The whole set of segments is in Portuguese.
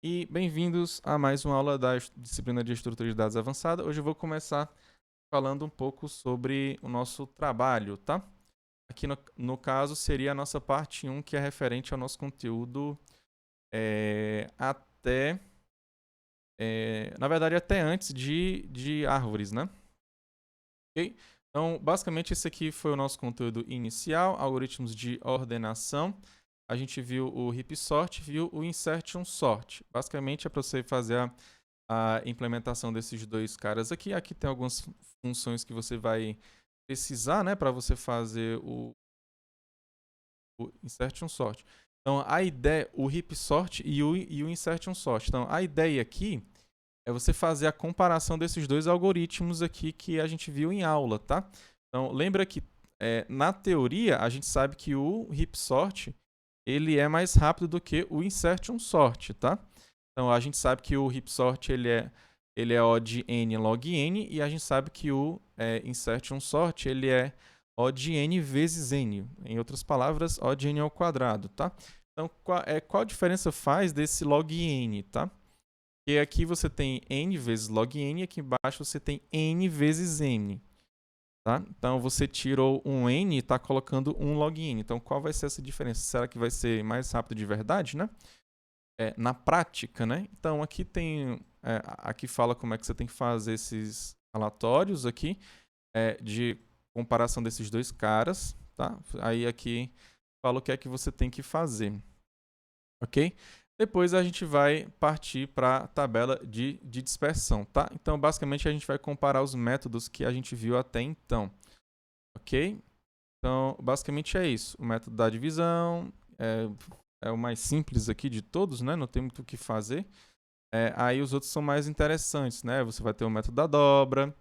E bem-vindos a mais uma aula da disciplina de estrutura de dados avançada. Hoje eu vou começar falando um pouco sobre o nosso trabalho, tá? Aqui no caso seria a nossa parte 1, que é referente ao nosso conteúdo na verdade até antes de árvores, né? Ok? Então, basicamente esse aqui foi o nosso conteúdo inicial, algoritmos de ordenação. A gente viu o heap sort, viu o insertion sort. Basicamente é para você fazer a implementação desses dois caras aqui. Aqui tem algumas funções que você vai precisar, né, para você fazer o insertion sort. Então, a ideia, o heap sort e o insertion sort. Então, a ideia aqui é você fazer a comparação desses dois algoritmos aqui que a gente viu em aula, tá? Então, lembra que na teoria a gente sabe que o heap sort ele é mais rápido do que o insertion sort, tá? Então, a gente sabe que o heap sort ele é O de n log n, e a gente sabe que o insertion sort ele é O de n vezes n. Em outras palavras, O de n ao quadrado, tá? Então, qual a diferença faz desse log n, tá? Porque aqui você tem n vezes log n, e aqui embaixo você tem n vezes n. Tá? Então você tirou um n e está colocando um log n. Então qual vai ser essa diferença? Será que vai ser mais rápido de verdade, né? Na prática, né? Então aqui aqui fala como é que você tem que fazer esses relatórios aqui de comparação desses dois caras, tá? Aí aqui fala o que é que você tem que fazer, ok? Depois a gente vai partir para a tabela de dispersão, tá? Então basicamente a gente vai comparar os métodos que a gente viu até então, ok? Então basicamente é isso. O método da divisão é o mais simples aqui de todos, né? Não tem muito o que fazer. Aí os outros são mais interessantes, né? Você vai ter o método da dobra,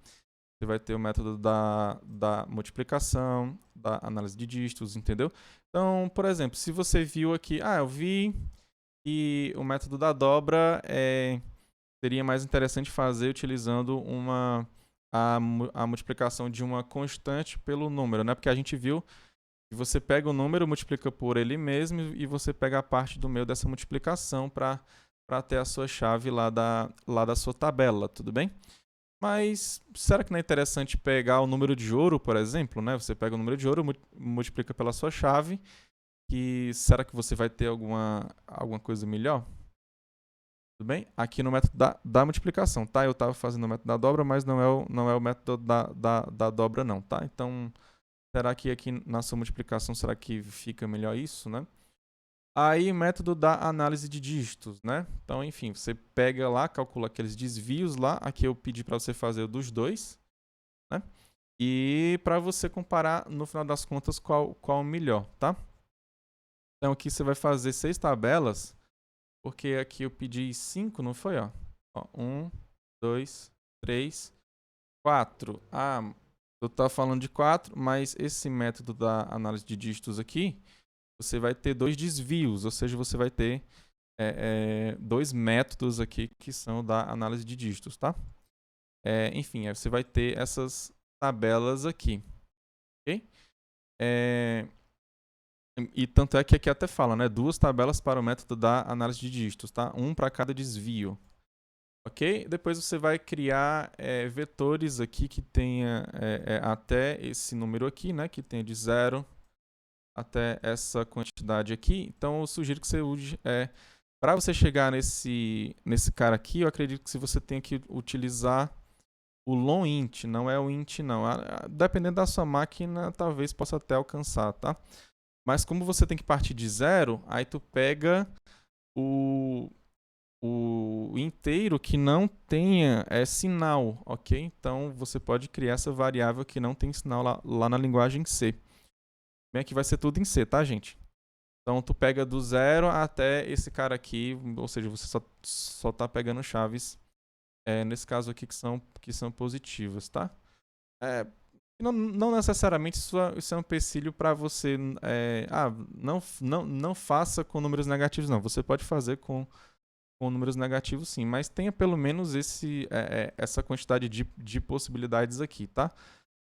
você vai ter o método da multiplicação, da análise de dígitos, entendeu? Então, por exemplo, se você viu aqui, eu vi que o método da dobra seria mais interessante fazer utilizando a multiplicação de uma constante pelo número, né? Porque a gente viu que você pega o número, multiplica por ele mesmo e você pega a parte do meio dessa multiplicação para ter a sua chave lá da sua tabela, tudo bem? Mas será que não é interessante pegar o número de ouro, por exemplo, né? Você pega o número de ouro, multiplica pela sua chave, que será que você vai ter alguma coisa melhor? Tudo bem? Aqui no método da multiplicação, tá? Eu estava fazendo o método da dobra, mas não é o método da dobra não, tá? Então, será que aqui na sua multiplicação, será que fica melhor isso, né? Aí, método da análise de dígitos, né? Então, enfim, você pega lá, calcula aqueles desvios lá. Aqui eu pedi para você fazer o dos dois, né? E para você comparar, no final das contas, qual o melhor, tá? Então, aqui você vai fazer 6 tabelas, porque aqui eu pedi 5, não foi? Ó, 1, 2, 3, 4. Eu estava falando de 4, mas esse método da análise de dígitos aqui, você vai ter 2 desvios, ou seja, você vai ter 2 métodos aqui que são da análise de dígitos, tá? Enfim, aí você vai ter essas tabelas aqui, ok? E tanto é que aqui até fala, né? 2 tabelas para o método da análise de dígitos, tá? Um para cada desvio, ok? Depois você vai criar vetores aqui que tenha até esse número aqui, né? Que tenha de 0 até essa quantidade aqui. Então eu sugiro que você use para você chegar nesse cara aqui, eu acredito que você tenha que utilizar o long_int, não é o int não. Dependendo da sua máquina, talvez possa até alcançar, tá? Mas como você tem que partir de 0, aí tu pega o inteiro que não tenha sinal, ok? Então você pode criar essa variável que não tem sinal lá na linguagem C. Bem, aqui vai ser tudo em C, tá, gente? Então tu pega do 0 até esse cara aqui, ou seja, você só tá pegando chaves, nesse caso aqui, que são positivas, tá? Não necessariamente isso é um empecilho para você. Não faça com números negativos, não. Você pode fazer com números negativos, sim, mas tenha pelo menos essa quantidade de possibilidades aqui, tá?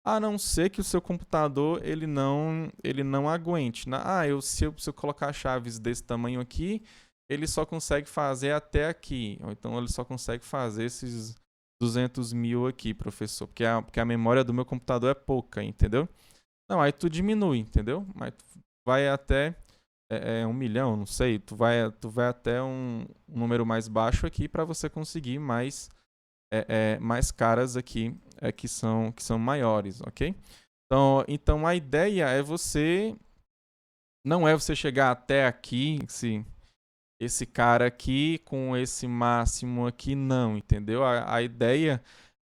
A não ser que o seu computador ele não aguente, né? Se eu colocar chaves desse tamanho aqui, ele só consegue fazer até aqui. Ou então ele só consegue fazer esses 200 mil aqui, professor. Porque a memória do meu computador é pouca, entendeu? Não, aí tu diminui, entendeu? Mas tu vai até 1 milhão, não sei. Tu vai até um número mais baixo aqui para você conseguir mais caras aqui que são maiores, ok? Então a ideia é você. Não é você chegar até aqui, esse cara aqui com esse máximo aqui, não, entendeu? A ideia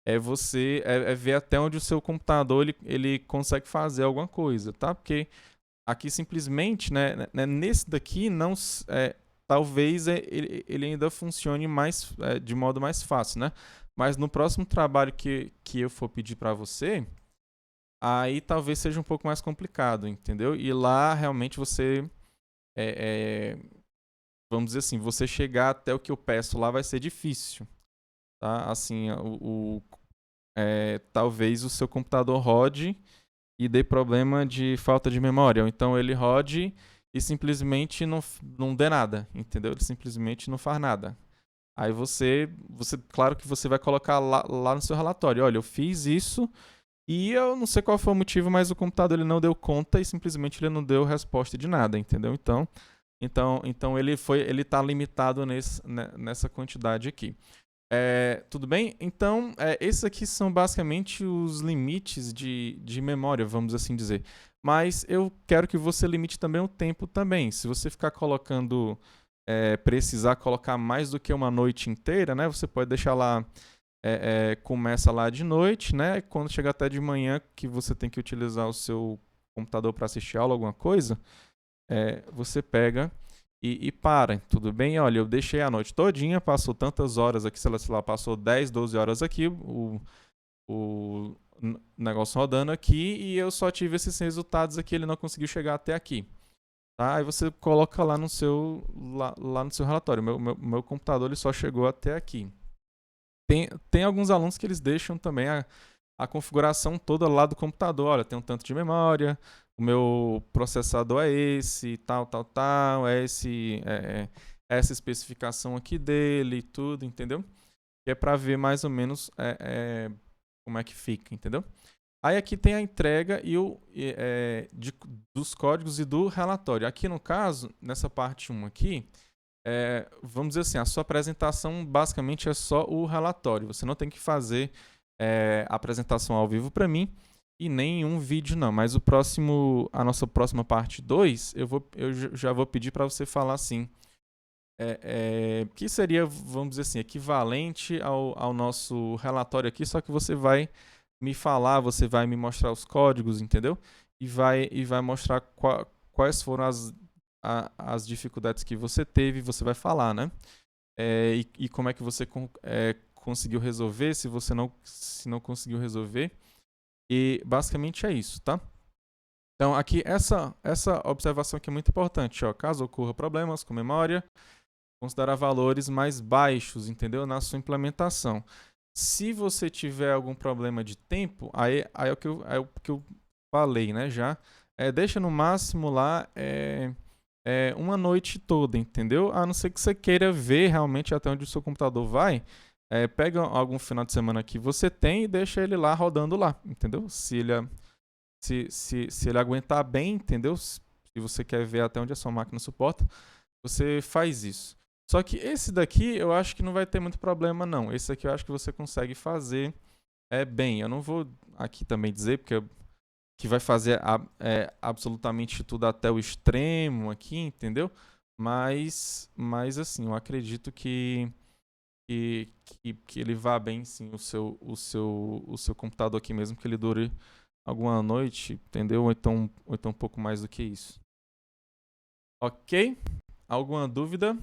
é você ver até onde o seu computador ele consegue fazer alguma coisa, tá? Porque aqui simplesmente, né, nesse daqui não talvez ele ainda funcione de modo mais fácil, né? Mas no próximo trabalho que eu for pedir para você, aí talvez seja um pouco mais complicado, entendeu? E lá realmente você é, é, vamos dizer assim, você chegar até o que eu peço lá vai ser difícil, tá? Assim, talvez o seu computador rode e dê problema de falta de memória, ou então ele rode e simplesmente não dê nada, entendeu? Ele simplesmente não faz nada. Aí claro que você vai colocar lá no seu relatório, olha, eu fiz isso e eu não sei qual foi o motivo, mas o computador ele não deu conta e simplesmente ele não deu resposta de nada, entendeu? Então ele está limitado nessa quantidade aqui. Tudo bem? Então, esses aqui são basicamente os limites de memória, vamos assim dizer. Mas eu quero que você limite também o tempo também. Se você ficar colocando, precisar colocar mais do que uma noite inteira, né? Você pode deixar lá, começa lá de noite, né? E quando chegar até de manhã, que você tem que utilizar o seu computador para assistir aula, alguma coisa, você pega e para, tudo bem? Olha, eu deixei a noite todinha, passou tantas horas aqui, sei lá, passou 10, 12 horas aqui, o negócio rodando aqui, e eu só tive esses resultados aqui, ele não conseguiu chegar até aqui. Tá? Aí você coloca lá lá no seu relatório. Meu computador ele só chegou até aqui. Tem alguns alunos que eles deixam também a configuração toda lá do computador. Olha, tem um tanto de memória, o meu processador é esse, tal, essa especificação aqui dele e tudo, entendeu? Que é para ver mais ou menos como é que fica, entendeu? Aí aqui tem a entrega dos códigos e do relatório. Aqui no caso, nessa parte 1 aqui, vamos dizer assim, a sua apresentação basicamente é só o relatório. Você não tem que fazer a apresentação ao vivo para mim e nem um vídeo não. Mas a nossa próxima parte 2, eu já vou pedir para você falar assim, que seria, vamos dizer assim, equivalente ao nosso relatório aqui, só que você vai me falar, você vai me mostrar os códigos, entendeu? E vai mostrar quais foram as dificuldades que você teve, você vai falar, né? E como é que você conseguiu resolver, se não conseguiu resolver. E basicamente é isso, tá? Então aqui essa observação aqui é muito importante, ó. Caso ocorra problemas com memória, considerar valores mais baixos, entendeu? Na sua implementação. Se você tiver algum problema de tempo, aí é o que eu falei, né? Já deixa no máximo lá uma noite toda, entendeu? A não ser que você queira ver realmente até onde o seu computador vai. Pega algum final de semana que você tem e deixa ele lá rodando lá, entendeu? Se ele aguentar bem, entendeu? Se você quer ver até onde a sua máquina suporta, você faz isso. Só que esse daqui eu acho que não vai ter muito problema, não. Esse aqui eu acho que você consegue fazer bem. Eu não vou aqui também dizer, porque que vai fazer absolutamente tudo até o extremo aqui, entendeu? Mas assim, eu acredito que ele vá bem, sim, o seu computador aqui mesmo, que ele dure alguma noite, entendeu? Ou então um pouco mais do que isso. Ok? Alguma dúvida?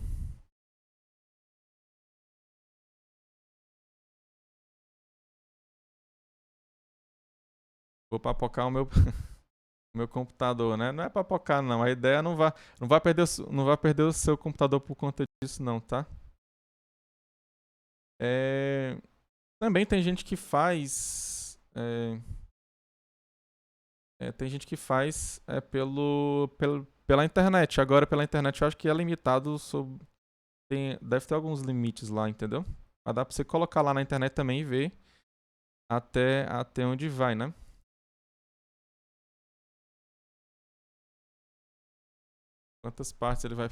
Vou papocar o meu computador, né? Não é papocar, não. A ideia não vai perder o seu computador por conta disso, não, tá? Também tem gente que faz. Tem gente que faz pela internet. Agora, pela internet, eu acho que é limitado deve ter alguns limites lá, entendeu? Mas dá pra você colocar lá na internet também e ver até onde vai, né? Quantas partes ele vai.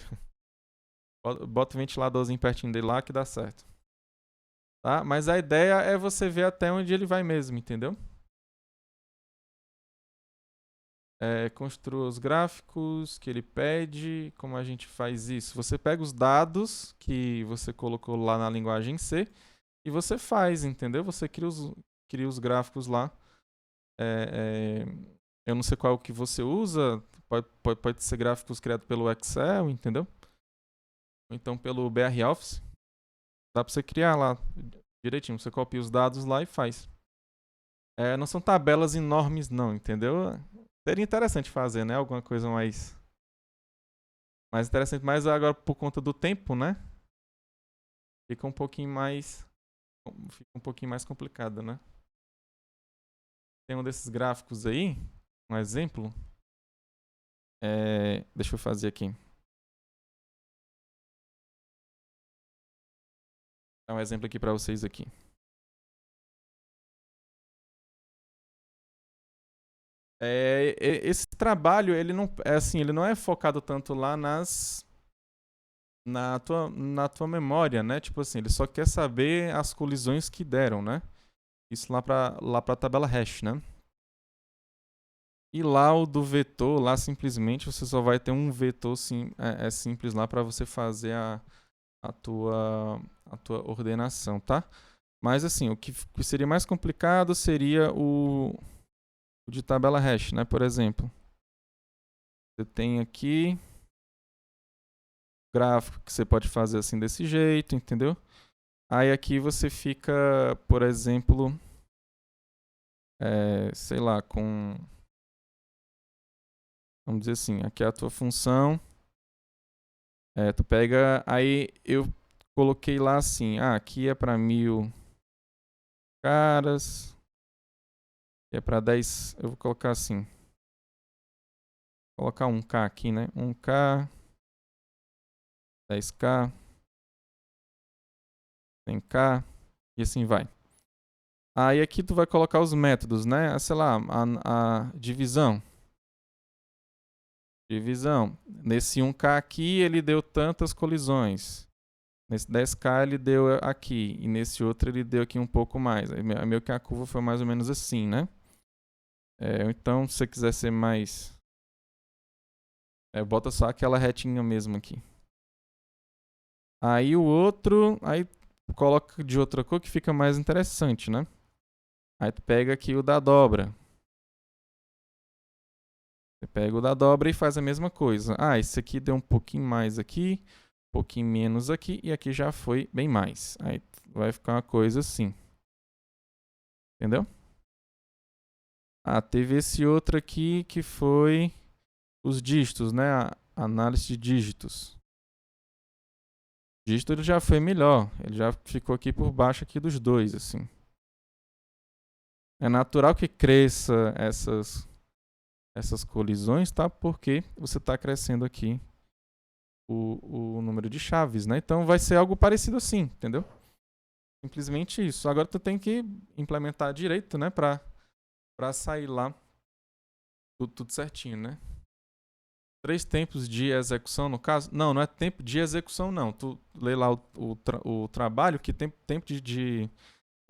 Bota o ventiladorzinho pertinho dele lá que dá certo. Tá? Mas a ideia é você ver até onde ele vai mesmo, entendeu? Construa os gráficos que ele pede. Como a gente faz isso? Você pega os dados que você colocou lá na linguagem C e você faz, entendeu? Você cria os gráficos lá. Eu não sei qual que você usa. Pode ser gráficos criados pelo Excel, entendeu? Ou então pelo BR Office. Dá pra você criar lá direitinho. Você copia os dados lá e faz. Não são tabelas enormes, não, entendeu? Seria interessante fazer, né? Alguma coisa mais interessante. Mas agora, por conta do tempo, né? Fica um pouquinho mais complicado, né? Tem um desses gráficos aí, um exemplo. Deixa eu fazer aqui. Vou dar um exemplo aqui para vocês aqui. Esse trabalho, ele não é focado tanto lá na tua memória, né? Tipo assim, ele só quer saber as colisões que deram, né? Isso lá pra tabela hash, né? E lá o do vetor, lá simplesmente você só vai ter um vetor simples lá para você fazer a tua ordenação, tá? Mas assim, o que seria mais complicado seria o de tabela hash, né? Por exemplo, você tem aqui gráfico que você pode fazer assim desse jeito, entendeu? Aí aqui você fica, por exemplo, sei lá, vamos dizer assim, aqui é a tua função. Tu pega, aí eu coloquei lá assim, aqui é para 1000 caras, aqui é para 10, eu vou colocar assim, vou colocar 1K aqui, né? 1K, 10K, 100K e assim vai. Aí aqui tu vai colocar os métodos, né? Sei lá, a divisão. Nesse 1K aqui ele deu tantas colisões. Nesse 10K ele deu aqui. E nesse outro ele deu aqui um pouco mais. Meio que a curva foi mais ou menos assim, né? Então, se você quiser ser mais... bota só aquela retinha mesmo aqui. Aí o outro... Aí coloca de outra cor que fica mais interessante, né? Aí tu pega aqui o da dobra. Você pega o da dobra e faz a mesma coisa. Esse aqui deu um pouquinho mais aqui, um pouquinho menos aqui, e aqui já foi bem mais. Aí vai ficar uma coisa assim. Entendeu? Teve esse outro aqui que foi os dígitos, né? A análise de dígitos. O dígito ele já foi melhor. Ele já ficou aqui por baixo aqui dos dois, assim. É natural que cresça essas colisões, tá? Porque você está crescendo aqui o número de chaves, né? Então vai ser algo parecido assim, entendeu? Simplesmente isso. Agora tu tem que implementar direito, né? Pra sair lá tudo certinho, né? 3 tempos de execução, no caso? Não é tempo de execução, não. Tu lê lá o trabalho, que tempo de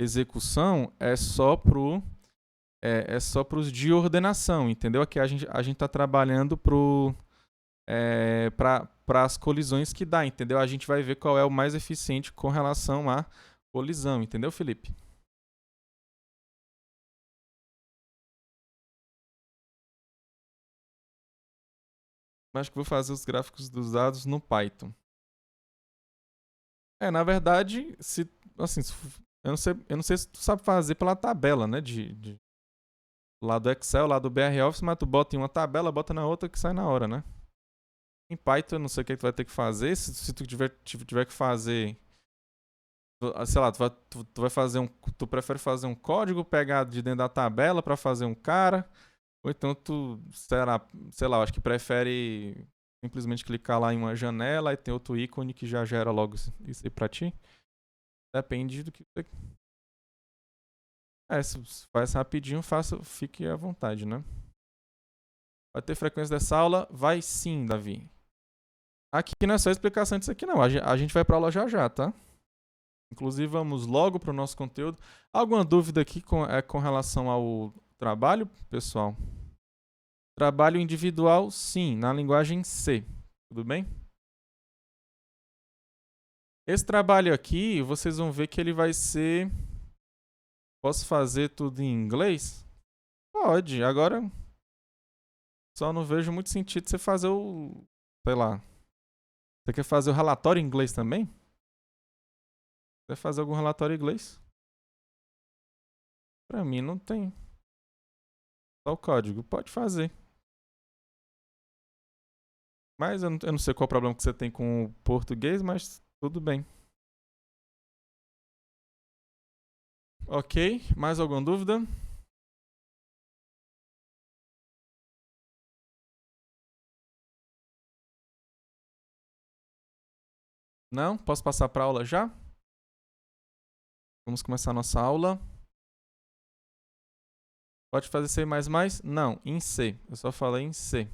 execução é só pros de ordenação, entendeu? Aqui a gente tá trabalhando para as colisões que dá, entendeu? A gente vai ver qual é o mais eficiente com relação à colisão, entendeu, Felipe? Acho que vou fazer os gráficos dos dados no Python. Na verdade, assim, eu não sei se tu sabe fazer pela tabela, né? Lá do Excel, lá do BR Office, mas tu bota em uma tabela, bota na outra que sai na hora, né? Em Python, eu não sei o que tu vai ter que fazer. Se tu tiver que fazer, sei lá, tu vai fazer tu prefere fazer um código pegado de dentro da tabela para fazer um cara, ou então tu, sei lá, acho que prefere simplesmente clicar lá em uma janela e tem outro ícone que já gera logo isso aí para ti. Depende do que você... se faz rapidinho, fique à vontade, né? Vai ter frequência dessa aula? Vai sim, Davi. Aqui não é só explicação disso aqui não, a gente vai para aula já já, tá? Inclusive vamos logo para o nosso conteúdo. Alguma dúvida aqui com relação ao trabalho, pessoal? Trabalho individual, sim, na linguagem C, tudo bem? Esse trabalho aqui, vocês vão ver que ele vai ser... Posso fazer tudo em inglês? Pode, agora só não vejo muito sentido você fazer o... Sei lá. Você quer fazer o relatório em inglês também? Quer fazer algum relatório em inglês? Pra mim não tem. Só o código. Pode fazer. Mas eu não sei qual o problema que você tem com o português, mas tudo bem. Ok, mais alguma dúvida? Não? Posso passar para a aula já? Vamos começar a nossa aula. Pode fazer C++? Não, em C. Eu só falei em C.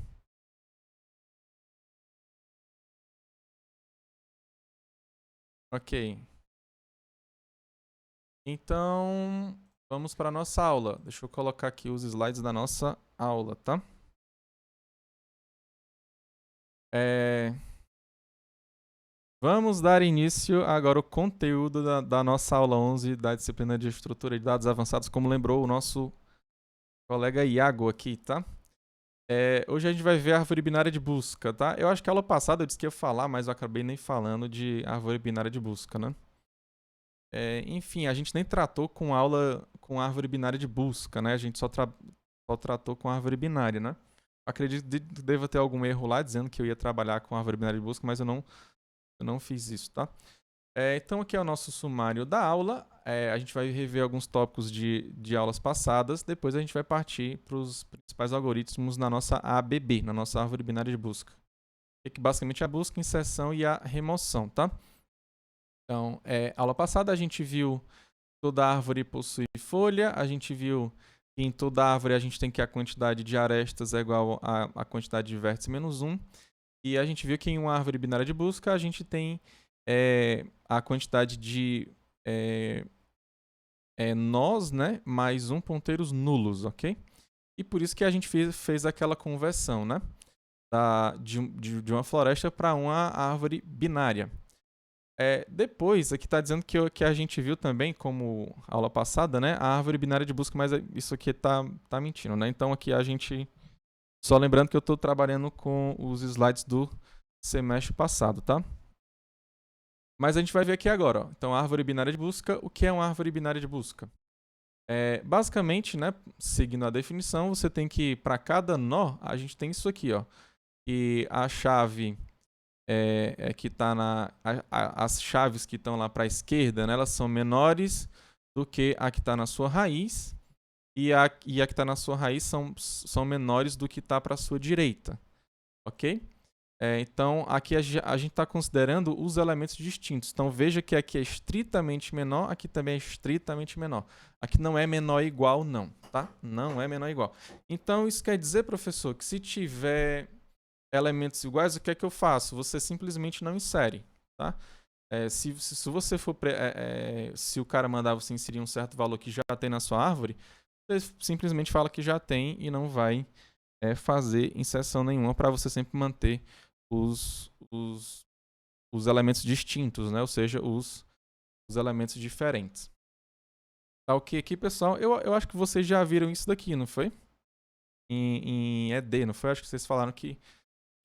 Ok. Então, vamos para a nossa aula. Deixa eu colocar aqui os slides da nossa aula, tá? Vamos dar início agora ao conteúdo da nossa aula 11 da disciplina de estrutura de dados avançados, como lembrou o nosso colega Iago aqui, tá? Hoje a gente vai ver a árvore binária de busca, tá? Eu acho que a aula passada eu disse que ia falar, mas eu acabei nem falando de árvore binária de busca, né? Enfim, a gente nem tratou com aula com árvore binária de busca, né? A gente só tratou com árvore binária, né? Acredito que deva ter algum erro lá dizendo que eu ia trabalhar com árvore binária de busca, mas eu não fiz isso, tá? Então aqui é o nosso sumário da aula. A gente vai rever alguns tópicos de aulas passadas. Depois a gente vai partir para os principais algoritmos na nossa ABB, na nossa árvore binária de busca. Que basicamente é a busca, inserção e a remoção, tá? Então, aula passada a gente viu toda árvore possui folha. A gente viu que em toda árvore a gente tem que a quantidade de arestas é igual a quantidade de vértices menos 1. E a gente viu que em uma árvore binária de busca a gente tem a quantidade de nós, né, mais ponteiros nulos, ok? E por isso que a gente fez aquela conversão, né, de uma floresta para uma árvore binária. Depois, aqui está dizendo que a gente viu também, como aula passada, né, a árvore binária de busca, mas isso aqui tá mentindo, né? Então aqui a gente... Só lembrando que eu estou trabalhando com os slides do semestre passado, tá? Mas a gente vai ver aqui agora, ó. Então, árvore binária de busca. O que é uma árvore binária de busca? Basicamente, né, seguindo a definição, você tem que, para cada nó, a gente tem isso aqui, ó. E a chave que está as chaves que estão lá para a esquerda, né, elas são menores do que a que está na sua raiz. E a que está na sua raiz são menores do que está para a sua direita, ok? Então, aqui a gente está considerando os elementos distintos. Então, veja que aqui é estritamente menor, aqui também é estritamente menor. Aqui não é menor igual, não, tá? Não é menor igual. Então, isso quer dizer, professor, que se tiver elementos iguais, o que é que eu faço? Você simplesmente não insere, tá? Se você for... se o cara mandar você inserir um certo valor que já tem na sua árvore, você simplesmente fala que já tem e não vai fazer inserção nenhuma para você sempre manter os elementos distintos, né? Ou seja, os elementos diferentes. Tá ok aqui, pessoal? Eu acho que vocês já viram isso daqui, não foi? Em ED, não foi? Acho que vocês falaram que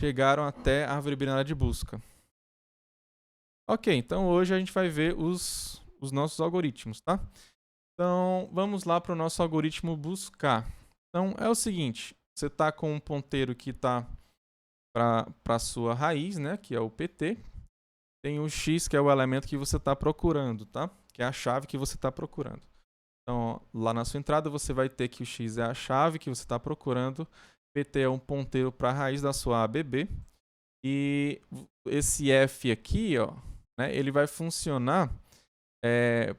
chegaram até a árvore binária de busca. Ok, então hoje a gente vai ver os nossos algoritmos, tá? Então, vamos lá para o nosso algoritmo buscar. Então, é o seguinte, você está com um ponteiro que está para a sua raiz, né, que é o PT. Tem o X, que é o elemento que você está procurando, tá? Que é a chave que você está procurando. Então, lá na sua entrada, você vai ter que o X é a chave que você está procurando. PT é um ponteiro para a raiz da sua ABB. E esse F aqui, ó, né, ele vai funcionar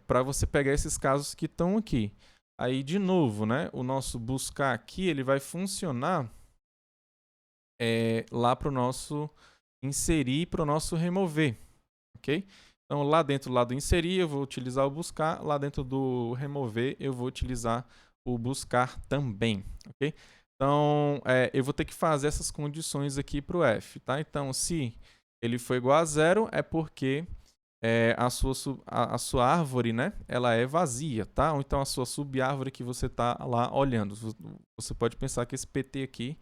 para você pegar esses casos que estão aqui. Aí, de novo, né, o nosso buscar aqui, ele vai funcionar lá para o nosso inserir e para o nosso remover, ok? Então, lá dentro do inserir, eu vou utilizar o buscar. Lá dentro do remover, eu vou utilizar o buscar também, ok? Então, eu vou ter que fazer essas condições aqui para o F, tá? Então, se ele for igual a 0, é porque a sua árvore, né, ela é vazia, tá? Ou então a sua subárvore que você está lá olhando. Você pode pensar que esse PT aqui,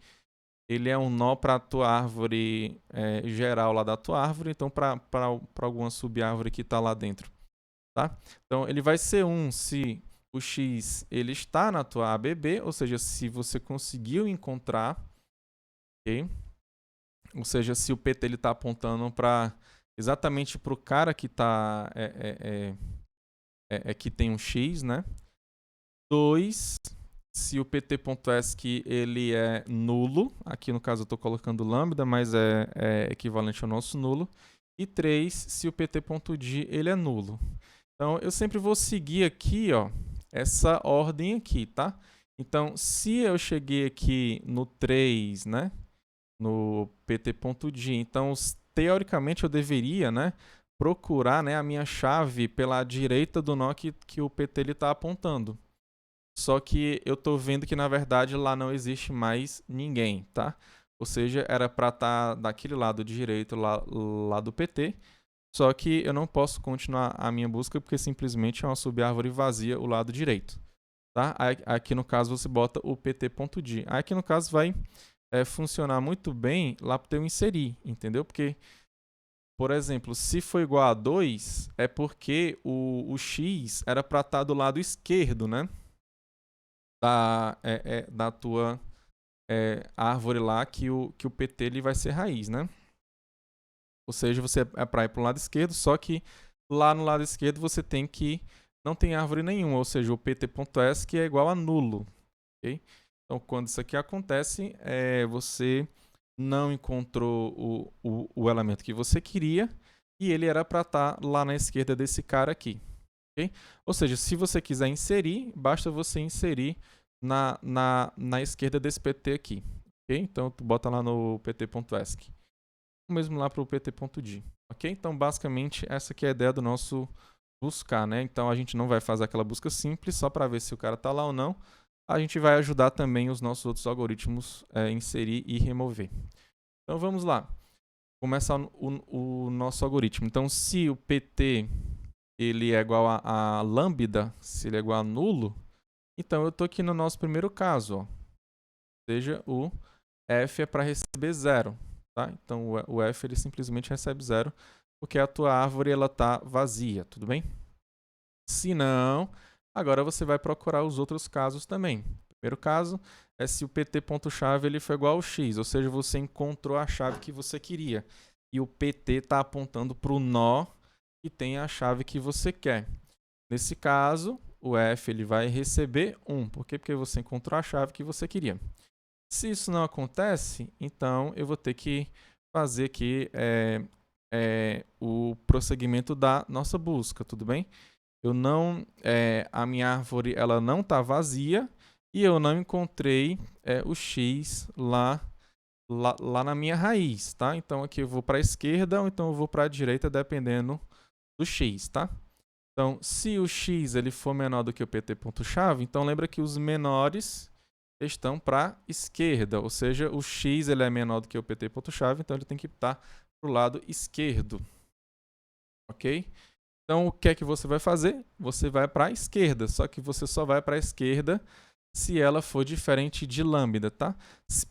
ele é um nó para a tua árvore geral lá da tua árvore, então para alguma subárvore que está lá dentro, tá? Então ele vai ser 1 se o X ele está na tua ABB, ou seja, se você conseguiu encontrar, ok? Ou seja, se o PT está apontando exatamente para o cara que tá, que tem um X, né? 2, se o pt.esc ele é nulo, aqui no caso eu estou colocando lambda, mas é equivalente ao nosso nulo. E 3, se o pt.d ele é nulo. Então eu sempre vou seguir aqui, ó, essa ordem aqui, tá? Então, se eu cheguei aqui no 3, né, no pt.d, então teoricamente eu deveria, né, procurar, né, a minha chave pela direita do nó que o pt está apontando. Só que eu estou vendo que, na verdade, lá não existe mais ninguém, tá? Ou seja, era para estar daquele lado direito lá do PT, só que eu não posso continuar a minha busca porque simplesmente é uma subárvore vazia o lado direito, tá? Aqui no caso você bota o pt.d. Aqui no caso vai funcionar muito bem lá para eu inserir, entendeu? Porque, por exemplo, se for igual a 2, é porque o x era para estar do lado esquerdo, né? Da tua árvore lá que o PT ele vai ser raiz, né? Ou seja, você é para ir para o lado esquerdo, só que lá no lado esquerdo você tem que não tem árvore nenhuma, ou seja, o pt.s que é igual a nulo, ok? Então, quando isso aqui acontece, você não encontrou o elemento que você queria e ele era para estar lá na esquerda desse cara aqui, ok? Ou seja, se você quiser inserir, basta você inserir na esquerda desse PT aqui, ok? Então, tu bota lá no pt.esc. O mesmo lá para o pt.d, ok? Então, basicamente, essa aqui é a ideia do nosso buscar, né? Então, a gente não vai fazer aquela busca simples só para ver se o cara está lá ou não. A gente vai ajudar também os nossos outros algoritmos inserir e remover. Então, vamos lá. Começar o nosso algoritmo. Então, se o PT ele é igual a lambda, se ele é igual a nulo, então eu estou aqui no nosso primeiro caso, ó. Ou seja, o f é para receber 0. Tá? Então o f ele simplesmente recebe 0, porque a tua árvore está vazia, tudo bem? Se não, agora você vai procurar os outros casos também. O primeiro caso é se o pt.chave ele foi igual ao x, ou seja, você encontrou a chave que você queria. E o pt está apontando para o nó que tem a chave que você quer. Nesse caso, o f ele vai receber 1. Por quê? Porque você encontrou a chave que você queria. Se isso não acontece, então eu vou ter que fazer aqui o prosseguimento da nossa busca, tudo bem? A minha árvore ela não está vazia e eu não encontrei o x lá na minha raiz, tá? Então aqui eu vou para a esquerda ou então eu vou para a direita, dependendo do x, tá? Então, se o x ele for menor do que o pt.chave, então lembra que os menores estão para a esquerda, ou seja, o x ele é menor do que o pt.chave, então ele tem que estar para o lado esquerdo, ok? Então, o que é que você vai fazer? Você vai para a esquerda, só que você só vai para a esquerda se ela for diferente de lambda, tá?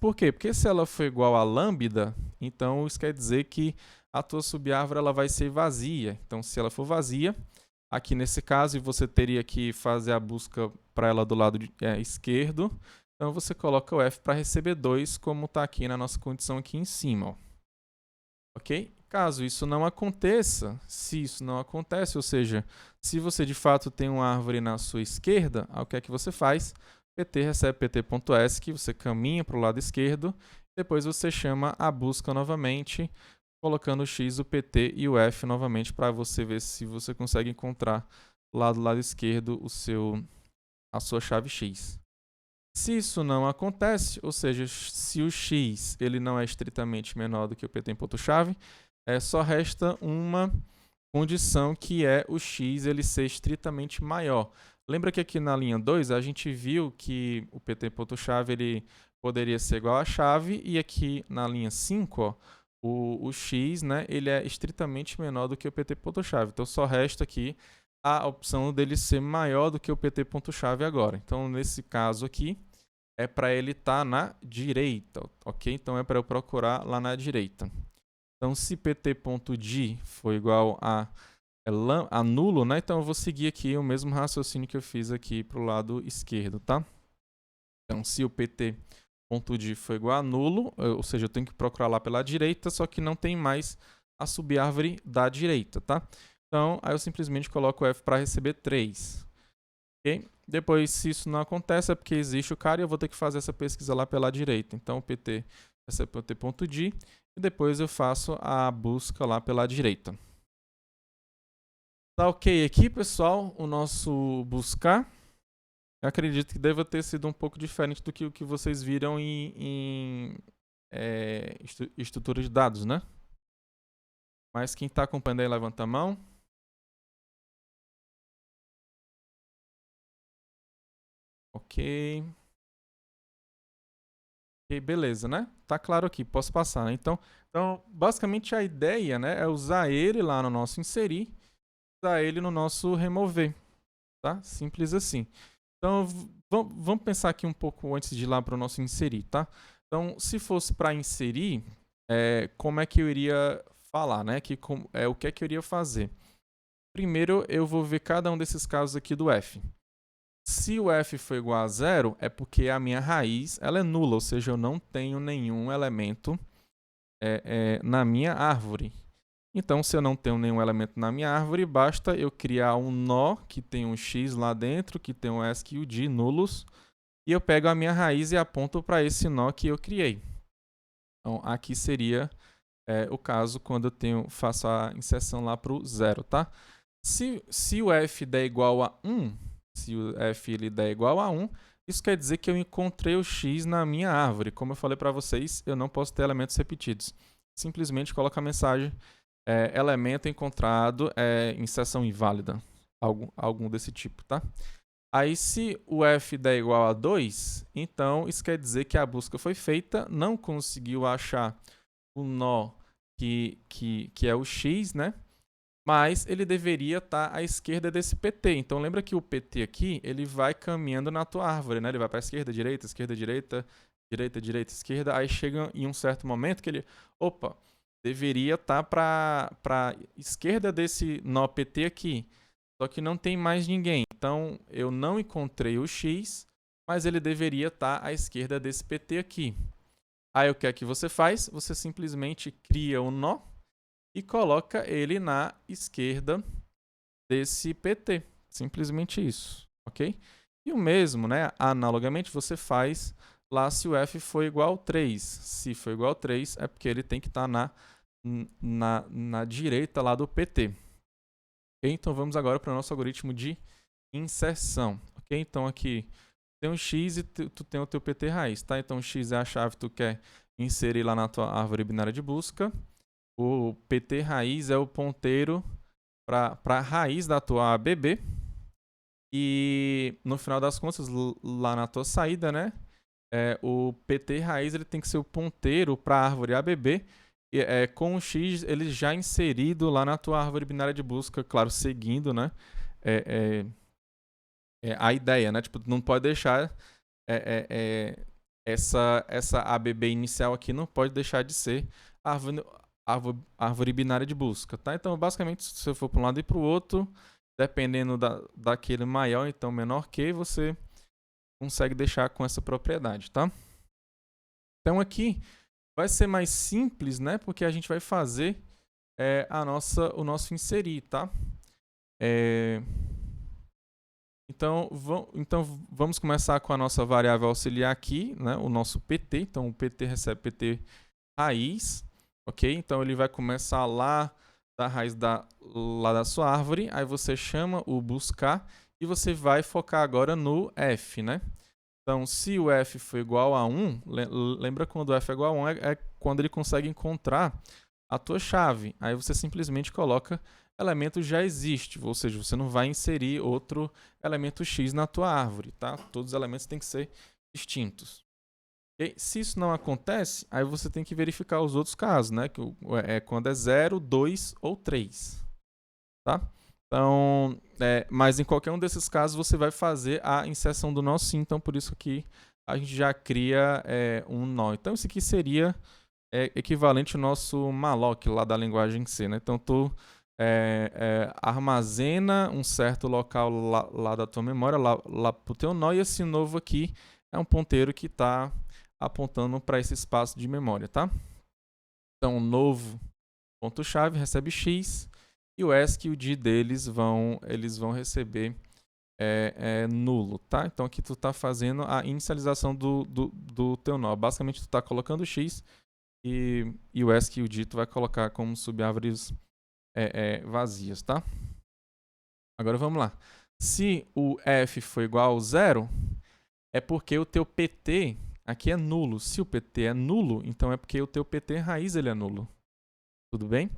Por quê? Porque se ela for igual a lambda, então isso quer dizer que a tua subárvore ela vai ser vazia. Então, se ela for vazia, aqui nesse caso, você teria que fazer a busca para ela do lado esquerdo. Então, você coloca o f para receber 2, como está aqui na nossa condição aqui em cima, ó. Ok? Caso isso não aconteça, se isso não acontece, ou seja, se você de fato tem uma árvore na sua esquerda, o que é que você faz? PT recebe pt.s, que você caminha para o lado esquerdo, Depois você chama a busca novamente, colocando o X, o PT e o F novamente para você ver se você consegue encontrar lá do lado esquerdo a sua chave X. Se isso não acontece, ou seja, se o X ele não é estritamente menor do que o PT em ponto-chave, só resta uma condição que é o X ele ser estritamente maior. Lembra que aqui na linha 2 a gente viu que o PT em ponto-chave ele poderia ser igual à chave, e aqui na linha 5, ó, o X, né, ele é estritamente menor do que o PT ponto-chave. Então só resta aqui a opção dele ser maior do que o PT ponto-chave agora. Então nesse caso aqui é para ele estar na direita, ok? Então é para eu procurar lá na direita. Então se pt.d for igual a nulo, né? Então eu vou seguir aqui o mesmo raciocínio que eu fiz aqui para o lado esquerdo, tá? Então se o pt.d for igual a nulo, ou seja, eu tenho que procurar lá pela direita, só que não tem mais a subárvore da direita, tá? Então aí eu simplesmente coloco o f para receber 3. Okay? Depois, se isso não acontece, é porque existe o cara e eu vou ter que fazer essa pesquisa lá pela direita. Então, o PT vai ser pt.d e depois eu faço a busca lá pela direita. Tá ok aqui, pessoal, o nosso buscar. Eu acredito que deva ter sido um pouco diferente do que o que vocês viram em estrutura de dados, né? Mas quem está acompanhando aí, levanta a mão. Ok. Ok, beleza, né? Tá claro aqui, posso passar, né? Então, basicamente a ideia, né, é usar ele lá no nosso inserir, usar ele no nosso remover, tá? Simples assim. Então, vamos pensar aqui um pouco antes de ir lá para o nosso inserir, tá? Então, se fosse para inserir, como é que eu iria falar, né? O que é que eu iria fazer? Primeiro, eu vou ver cada um desses casos aqui do f. Se o f for igual a 0, é porque a minha raiz ela é nula, ou seja, eu não tenho nenhum elemento na minha árvore. Então, se eu não tenho nenhum elemento na minha árvore, basta eu criar um nó que tem um x lá dentro, que tem um ESC e o D nulos, e eu pego a minha raiz e aponto para esse nó que eu criei. Então, aqui seria o caso quando eu faço a inserção lá para o 0, tá? Se o f der igual a 1, se o f ele der igual a 1, isso quer dizer que eu encontrei o x na minha árvore. Como eu falei para vocês, eu não posso ter elementos repetidos. Simplesmente coloco a mensagem elemento encontrado inserção inválida. Algum desse tipo, tá? Aí, se o f der igual a 2, então isso quer dizer que a busca foi feita, não conseguiu achar o nó que é o x, né? Mas ele deveria estar à esquerda desse PT. Então, lembra que o PT aqui, ele vai caminhando na tua árvore, né? Ele vai para a esquerda, direita, esquerda, direita, direita, direita, esquerda. Aí chega em um certo momento que ele... Opa, deveria estar para a esquerda desse nó PT aqui. Só que não tem mais ninguém. Então, eu não encontrei o X, mas ele deveria estar à esquerda desse PT aqui. Aí, o que é que você faz? Você simplesmente cria um nó e coloca ele na esquerda desse PT. Simplesmente isso, ok? E o mesmo, né? Analogamente, você faz lá se o f for igual a 3. Se for igual a 3, é porque ele tem que estar na direita lá do PT. Okay? Então, vamos agora para o nosso algoritmo de inserção. Okay? Então, aqui tem um x e tu tem o teu PT raiz, tá? Então, x é a chave que tu quer inserir lá na tua árvore binária de busca. O PT raiz é o ponteiro para a raiz da tua ABB. E no final das contas, lá na tua saída, né? O PT raiz ele tem que ser o ponteiro para a árvore ABB, com o X ele já inserido lá na tua árvore binária de busca, claro, seguindo, né? A ideia, né? Tipo, não pode deixar essa ABB inicial aqui não pode deixar de ser árvore binária de busca, tá? Então, basicamente, se eu for para um lado e para o outro, dependendo daquele maior, então menor que, você consegue deixar com essa propriedade, tá? Então, aqui vai ser mais simples, né? Porque a gente vai fazer o nosso inserir, tá? Então, vamos começar com a nossa variável auxiliar aqui, né? O nosso PT. Então, o PT recebe PT raiz, ok? Então, ele vai começar lá da raiz lá da sua árvore. Aí você chama o buscar e você vai focar agora no F, né? Então, se o F for igual a 1, lembra quando o F é igual a 1 é quando ele consegue encontrar a tua chave. Aí você simplesmente coloca elemento já existe, ou seja, você não vai inserir outro elemento X na tua árvore, tá? Todos os elementos têm que ser distintos. E se isso não acontece, aí você tem que verificar os outros casos, né? Que é quando é 0, 2 ou 3, tá? Então, mas em qualquer um desses casos você vai fazer a inserção do nó sim, então por isso que a gente já cria um nó. Então isso aqui seria equivalente ao nosso malloc lá da linguagem C, né? Então tu armazena um certo local lá da tua memória, lá pro teu nó, e esse novo aqui é um ponteiro que está apontando para esse espaço de memória, tá? Então, novo ponto-chave recebe X, e o ESC e o D deles eles vão receber nulo, tá? Então aqui tu tá fazendo a inicialização do teu nó. Basicamente tu tá colocando X e o ESC e o D tu vai colocar como subárvores vazias, tá? Agora vamos lá. Se o F for igual a 0, é porque o teu PT aqui é nulo. Se o PT é nulo, então é porque o teu PT raiz ele é nulo. Tudo bem?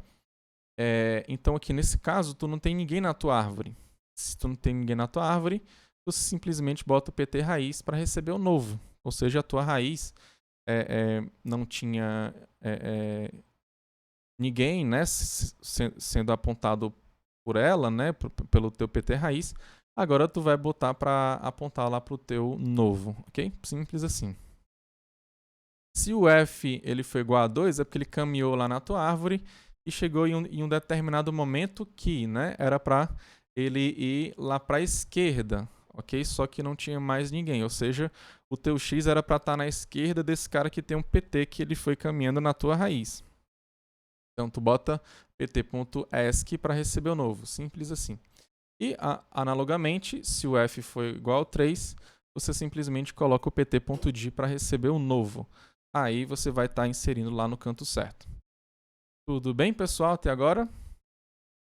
Então aqui nesse caso, tu não tem ninguém na tua árvore. Se tu não tem ninguém na tua árvore, tu simplesmente bota o PT raiz para receber o novo. Ou seja, a tua raiz não tinha ninguém, né, sendo apontado por ela, né, pelo teu PT raiz. Agora tu vai botar para apontar lá para o teu novo, ok? Simples assim. Se o F ele for igual a 2, é porque ele caminhou lá na tua árvore e chegou em um determinado momento que, né, era para ele ir lá para a esquerda, ok? Só que não tinha mais ninguém, ou seja, o teu X era para estar na esquerda desse cara que tem um PT que ele foi caminhando na tua raiz. Então tu bota pt.esc para receber o novo, simples assim. E analogamente, se o F for igual a 3, você simplesmente coloca o pt.d para receber o novo. Aí você vai estar inserindo lá no canto certo. Tudo bem, pessoal, até agora?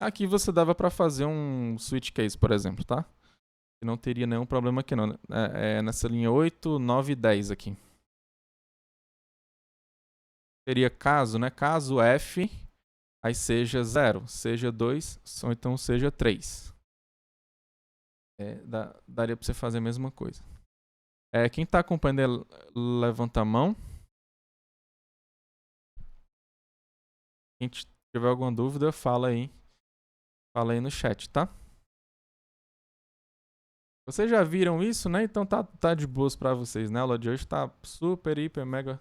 Aqui você dava para fazer um switch case, por exemplo, tá? Que não teria nenhum problema aqui não. Nessa linha 8, 9 e 10 aqui. Teria caso, né? Caso F, aí seja 0, seja 2, ou então seja 3. Daria para você fazer a mesma coisa. Quem está acompanhando, levanta a mão. Quem tiver alguma dúvida, fala aí. Fala aí no chat, tá? Vocês já viram isso, né? Então tá de boas para vocês, né? A aula de hoje tá super, hiper, mega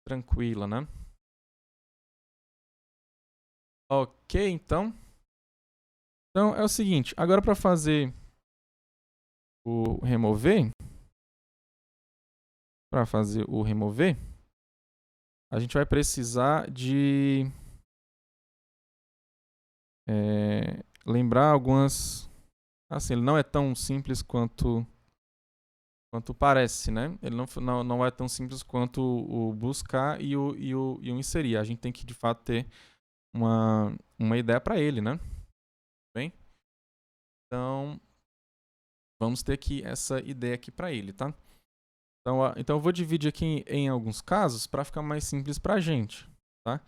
tranquila, né? Ok, então. Então é o seguinte, agora para fazer o remover, a gente vai precisar de lembrar algumas. Assim, ele não é tão simples quanto parece, né? Ele não é tão simples quanto o buscar e o inserir. A gente tem que, de fato, ter uma ideia para ele, né? Bem? Então, vamos ter aqui essa ideia aqui para ele, tá? Então, eu vou dividir aqui em alguns casos para ficar mais simples para a gente, tá?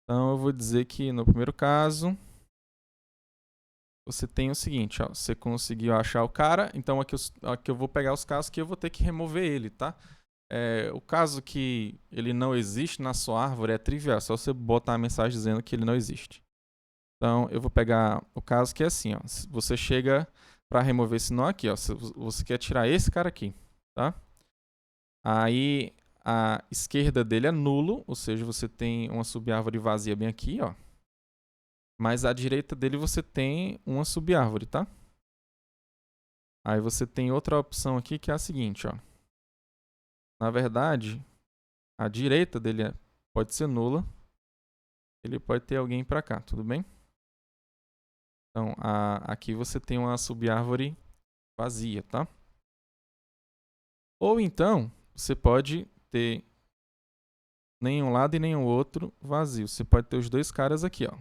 Então, eu vou dizer que no primeiro caso, você tem o seguinte, ó, você conseguiu achar o cara, então aqui eu vou pegar os casos que eu vou ter que remover ele, tá? O caso que ele não existe na sua árvore é trivial, é só você botar a mensagem dizendo que ele não existe. Então, eu vou pegar o caso que é assim, ó, você chega para remover esse nó aqui, ó, você quer tirar esse cara aqui, tá? Aí, a esquerda dele é nulo, ou seja, você tem uma subárvore vazia bem aqui, ó. Mas à direita dele você tem uma subárvore, tá? Aí você tem outra opção aqui que é a seguinte, ó. Na verdade, a direita dele pode ser nula. Ele pode ter alguém para cá, tudo bem? Então, aqui você tem uma subárvore vazia, tá? Ou então, você pode ter nenhum lado e nenhum outro vazio. Você pode ter os dois caras aqui, ó.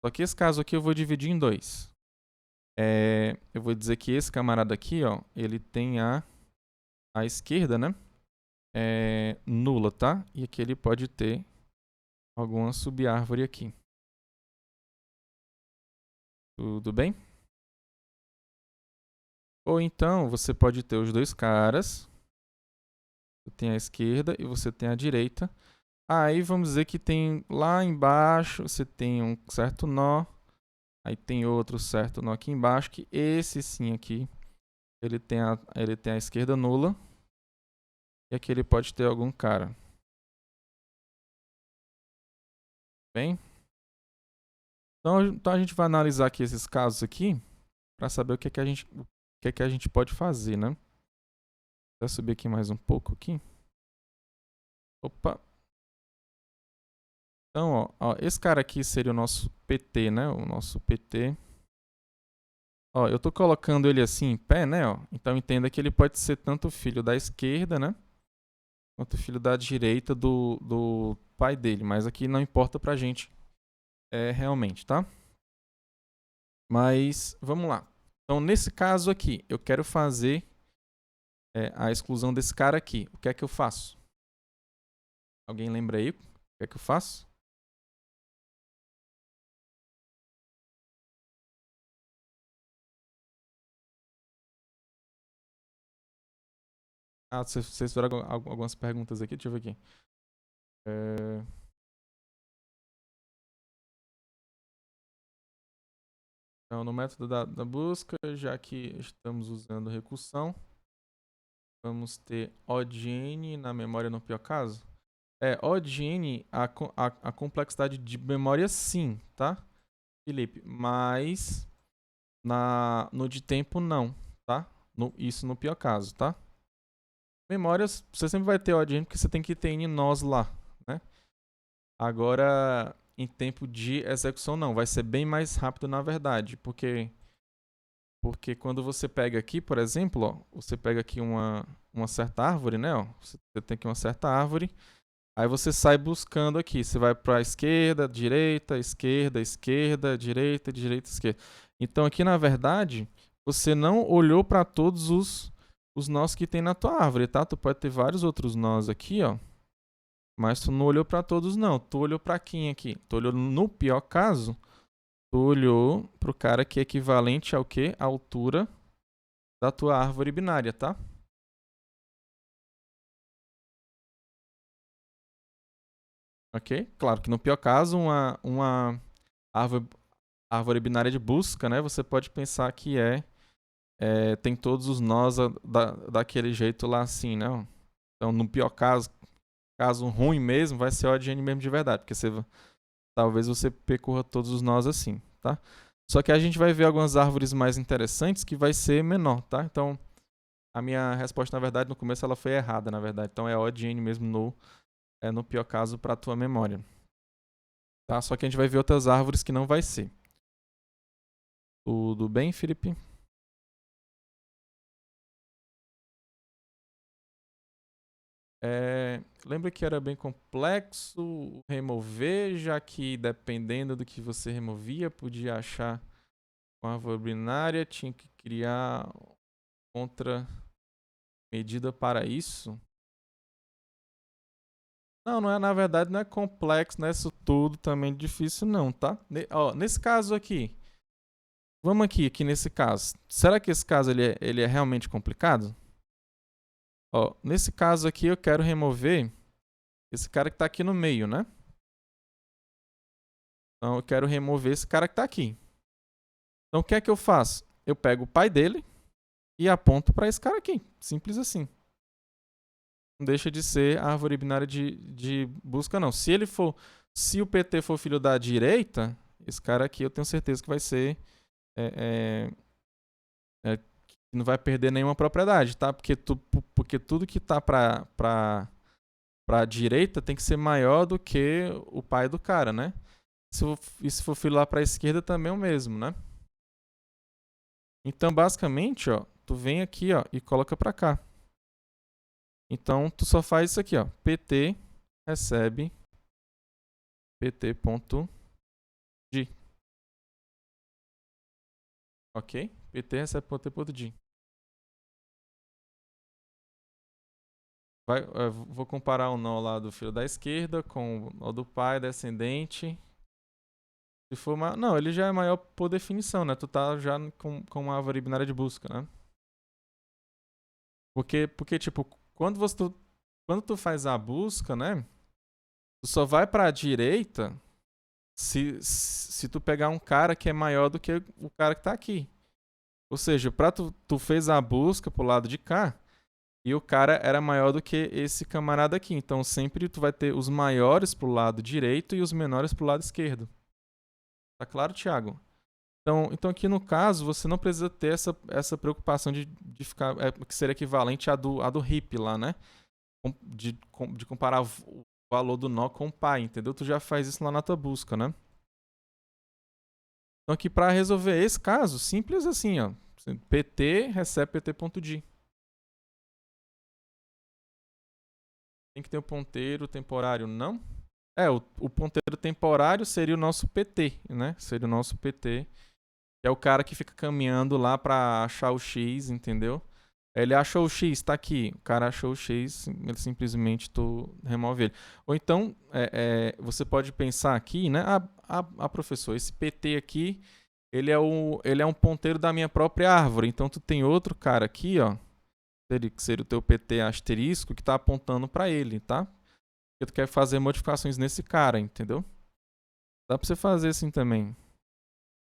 Só que esse caso aqui eu vou dividir em dois. Eu vou dizer que esse camarada aqui, ó, ele tem a esquerda, né? Nula, tá? E aqui ele pode ter alguma subárvore aqui. Tudo bem? Ou então você pode ter os dois caras. Você tem a esquerda e você tem a direita. Aí vamos dizer que tem lá embaixo, você tem um certo nó. Aí tem outro certo nó aqui embaixo, que esse sim aqui, ele tem a esquerda nula. E aqui ele pode ter algum cara. Bem? Então a gente vai analisar aqui esses casos aqui para saber o que é que a gente pode fazer, né? Vou subir aqui mais um pouco aqui. Opa. Então, ó, esse cara aqui seria o nosso PT, né? O nosso PT. Ó, eu tô colocando ele assim em pé, né? Ó. Então entenda que ele pode ser tanto filho da esquerda, né? Quanto filho da direita do pai dele. Mas aqui não importa pra gente realmente, tá? Mas vamos lá. Então, nesse caso aqui, eu quero fazer a exclusão desse cara aqui. O que é que eu faço? Alguém lembra aí? O que é que eu faço? Ah, vocês fizeram algumas perguntas aqui? Deixa eu ver aqui. Então, no método da busca, já que estamos usando recursão, vamos ter ODN na memória no pior caso? ODN, a complexidade de memória sim, tá, Felipe? Mas no de tempo não, tá? Isso no pior caso, tá? Memórias, você sempre vai ter ODN porque você tem que ter N nós lá, né? Agora, em tempo de execução não, vai ser bem mais rápido na verdade, porque quando você pega aqui, por exemplo, ó, você pega aqui uma certa árvore, né? Ó, você tem aqui uma certa árvore, aí você sai buscando aqui, você vai para a esquerda, direita, esquerda, esquerda, direita, direita, esquerda. Então aqui na verdade, você não olhou para todos os nós que tem na tua árvore, tá? Tu pode ter vários outros nós aqui, ó. Mas tu não olhou para todos não, tu olhou para quem aqui? Tu olhou no pior caso, tu olhou pro cara que é equivalente ao quê? A altura da tua árvore binária, tá? Ok? Claro que no pior caso, uma árvore binária de busca, né? Você pode pensar que tem todos os nós daquele jeito lá assim, né? Então, no pior caso ruim mesmo, vai ser o ODN mesmo de verdade, porque talvez você percorra todos os nós assim, tá? Só que a gente vai ver algumas árvores mais interessantes que vai ser menor, tá? Então, a minha resposta, na verdade, no começo ela foi errada, na verdade. Então, é ODN mesmo no pior caso para a tua memória. Tá? Só que a gente vai ver outras árvores que não vai ser. Tudo bem, Felipe? Lembra que era bem complexo remover, já que dependendo do que você removia, podia achar uma árvore binária, tinha que criar outra medida para isso? Não, na verdade não é complexo, não é isso tudo também difícil não, tá? Nesse caso aqui, vamos aqui nesse caso. Será que esse caso ele é realmente complicado? Nesse caso aqui eu quero remover esse cara que está aqui no meio, né? Então eu quero remover esse cara que está aqui. Então o que é que eu faço? Eu pego o pai dele e aponto para esse cara aqui. Simples assim. Não deixa de ser a árvore binária de busca, não. Se o PT for filho da direita, esse cara aqui eu tenho certeza que vai ser. Não vai perder nenhuma propriedade, tá? Porque tudo que tá pra direita tem que ser maior do que o pai do cara, né? E se for filho lá pra esquerda também é o mesmo, né? Então, basicamente, ó, tu vem aqui, ó, e coloca pra cá. Então, tu só faz isso aqui, ó. PT recebe pt.d. Ok? PT recebe pt.d. Vou comparar o nó lá do fio da esquerda com o nó do pai descendente. Se for não, ele já é maior por definição, né? Tu tá já com uma árvore binária de busca, né? Porque tipo, quando tu faz a busca, né? Tu só vai pra direita se tu pegar um cara que é maior do que o cara que tá aqui. Ou seja, tu fez a busca pro lado de cá e o cara era maior do que esse camarada aqui. Então sempre tu vai ter os maiores pro lado direito e os menores pro lado esquerdo. Tá claro, Thiago? Então aqui no caso, você não precisa ter essa preocupação de ficar. Que seria equivalente à do hip lá, né? De comparar o valor do nó com o pai, entendeu? Tu já faz isso lá na tua busca, né? Então aqui para resolver esse caso, simples assim, ó. PT recebe pt.d. Tem que ter um ponteiro temporário, não? O ponteiro temporário seria o nosso PT, né? Seria o nosso PT, que é o cara que fica caminhando lá para achar o X, entendeu? Ele achou o X, tá aqui. O cara achou o X, ele simplesmente tu remove ele. Ou então, você pode pensar aqui, né? Professor, esse PT aqui, ele é um ponteiro da minha própria árvore. Então, tu tem outro cara aqui, ó. Que seria o teu PT asterisco, que tá apontando para ele, tá? Porque tu quer fazer modificações nesse cara, entendeu? Dá pra você fazer assim também.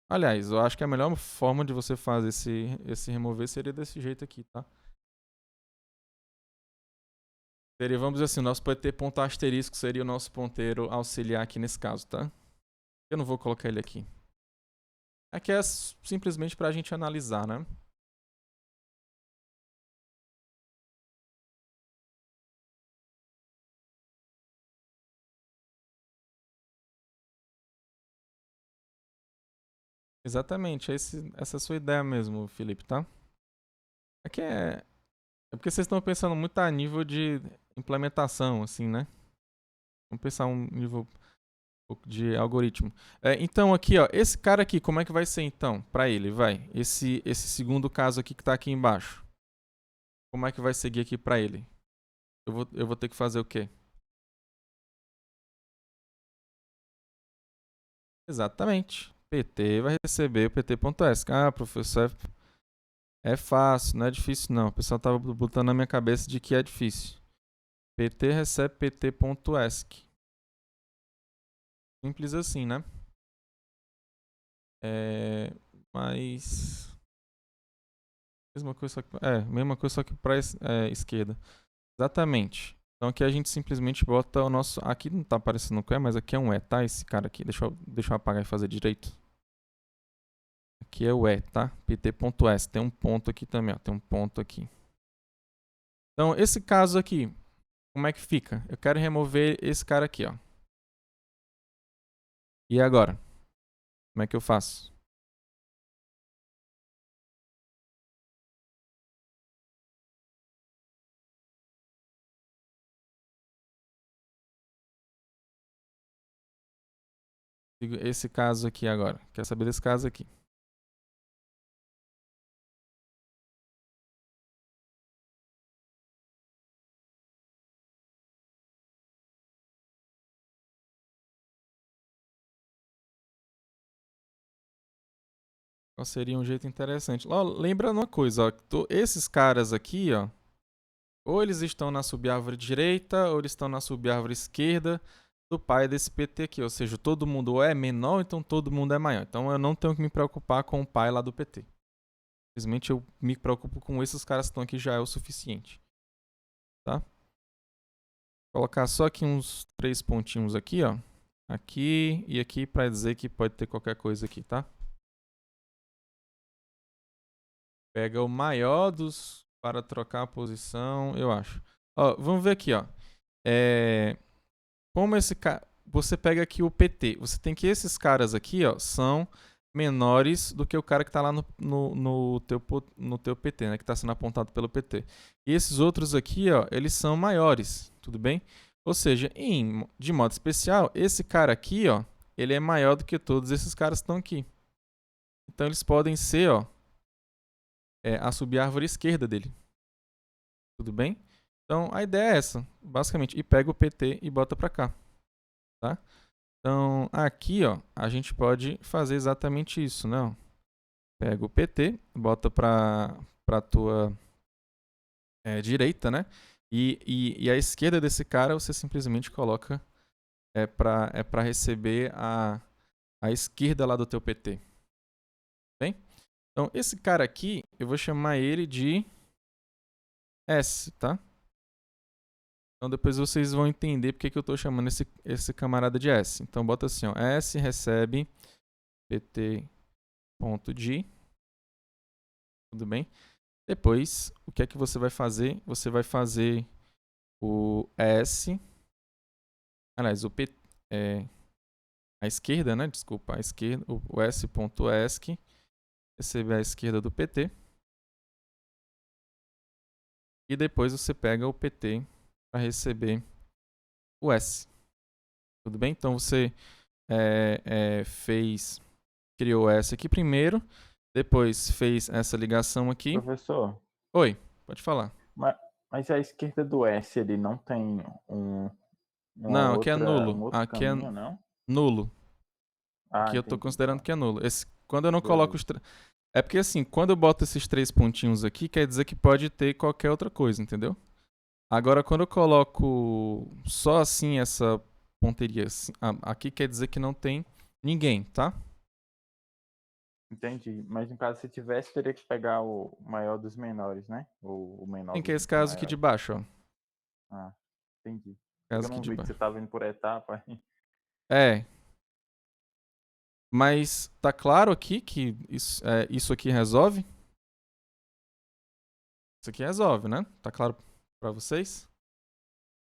Aliás, eu acho que a melhor forma de você fazer esse remover seria desse jeito aqui, tá? Seria, vamos dizer assim, o nosso PT ponto asterisco seria o nosso ponteiro auxiliar aqui nesse caso, tá? Eu não vou colocar ele aqui. Aqui é simplesmente pra gente analisar, né? Exatamente, essa é a sua ideia mesmo, Felipe, tá? Aqui é porque vocês estão pensando muito a nível de implementação, assim, né? Vamos pensar um nível de algoritmo. Então, aqui, ó, esse cara aqui, como é que vai ser então? Para ele, vai. Esse segundo caso aqui que tá aqui embaixo. Como é que vai seguir aqui para ele? Eu vou ter que fazer o quê? Exatamente. PT vai receber o pt.s. Ah, professor, é fácil, não é difícil não. O pessoal tava botando na minha cabeça de que é difícil. PT recebe pt.esc. Simples assim, né? Mas mesma coisa só que para esquerda. Exatamente. Então aqui a gente simplesmente bota o nosso. Aqui não tá aparecendo o que é, mas aqui é um E, tá? Esse cara aqui. Deixa eu apagar e fazer direito. Aqui é o E, tá? pt.s. Tem um ponto aqui também, ó. Tem um ponto aqui. Então, esse caso aqui, como é que fica? Eu quero remover esse cara aqui, ó. E agora? Como é que eu faço? Esse caso aqui agora. Quero saber desse caso aqui. Qual seria um jeito interessante? Lembrando uma coisa, ó. Esses caras aqui, ó. Ou eles estão na subárvore direita, ou eles estão na subárvore esquerda do pai desse PT aqui. Ou seja, todo mundo é menor, então todo mundo é maior. Então eu não tenho que me preocupar com o pai lá do PT. Simplesmente eu me preocupo com esses caras que estão aqui, já é o suficiente. Tá? Vou colocar só aqui uns 3 pontinhos aqui, ó. Aqui e aqui para dizer que pode ter qualquer coisa aqui, tá? Pega o maior dos para trocar a posição, eu acho. Ó, vamos ver aqui, ó. Como esse cara, você pega aqui o PT. Você tem que esses caras aqui, ó, são menores do que o cara que está lá no teu PT, né? Que está sendo apontado pelo PT. E esses outros aqui, ó, eles são maiores, tudo bem? Ou seja, de modo especial, esse cara aqui, ó, ele é maior do que todos esses caras que estão aqui. Então eles podem ser, ó, a subárvore esquerda dele. Tudo bem? Então a ideia é essa, basicamente. E pega o PT e bota para cá, tá? Então aqui, ó, a gente pode fazer exatamente isso, né? Pega o PT, bota para tua direita, né? E a esquerda desse cara você simplesmente coloca para receber a esquerda lá do teu PT. Bem? Então esse cara aqui, eu vou chamar ele de S, tá? Então depois vocês vão entender porque que eu estou chamando esse camarada de S. Então bota assim, ó, S recebe pt.d. Tudo bem? Depois, o que é que você vai fazer? Você vai fazer o S, aliás, a esquerda, né? Desculpa, a esquerda, o S.esc, receber a esquerda do PT. E depois você pega o PT para receber o S. Tudo bem? Então você criou o S aqui primeiro, depois fez essa ligação aqui. Professor. Oi, pode falar. Mas a esquerda do S, ele não tem Não, aqui é nulo. um outro Aqui é caminho, não? nulo. Ah, Aqui eu estou entendi. considerando Então, que é nulo. Quando eu não coloco beleza. É porque assim, quando eu boto esses 3 pontinhos aqui, quer dizer que pode ter qualquer outra coisa, entendeu? Agora, quando eu coloco só assim essa ponteirinha assim, aqui, quer dizer que não tem ninguém, tá? Entendi. Mas no caso, se tivesse, teria que pegar o maior dos menores, né? O menor Tem que é esse dos caso aqui de maiores. baixo, ó. Ah, entendi. É que Caso eu aqui não de vi que você baixo. estava indo por etapa. É, mas tá claro aqui que isso aqui resolve? Isso aqui resolve, né? Tá claro pra vocês?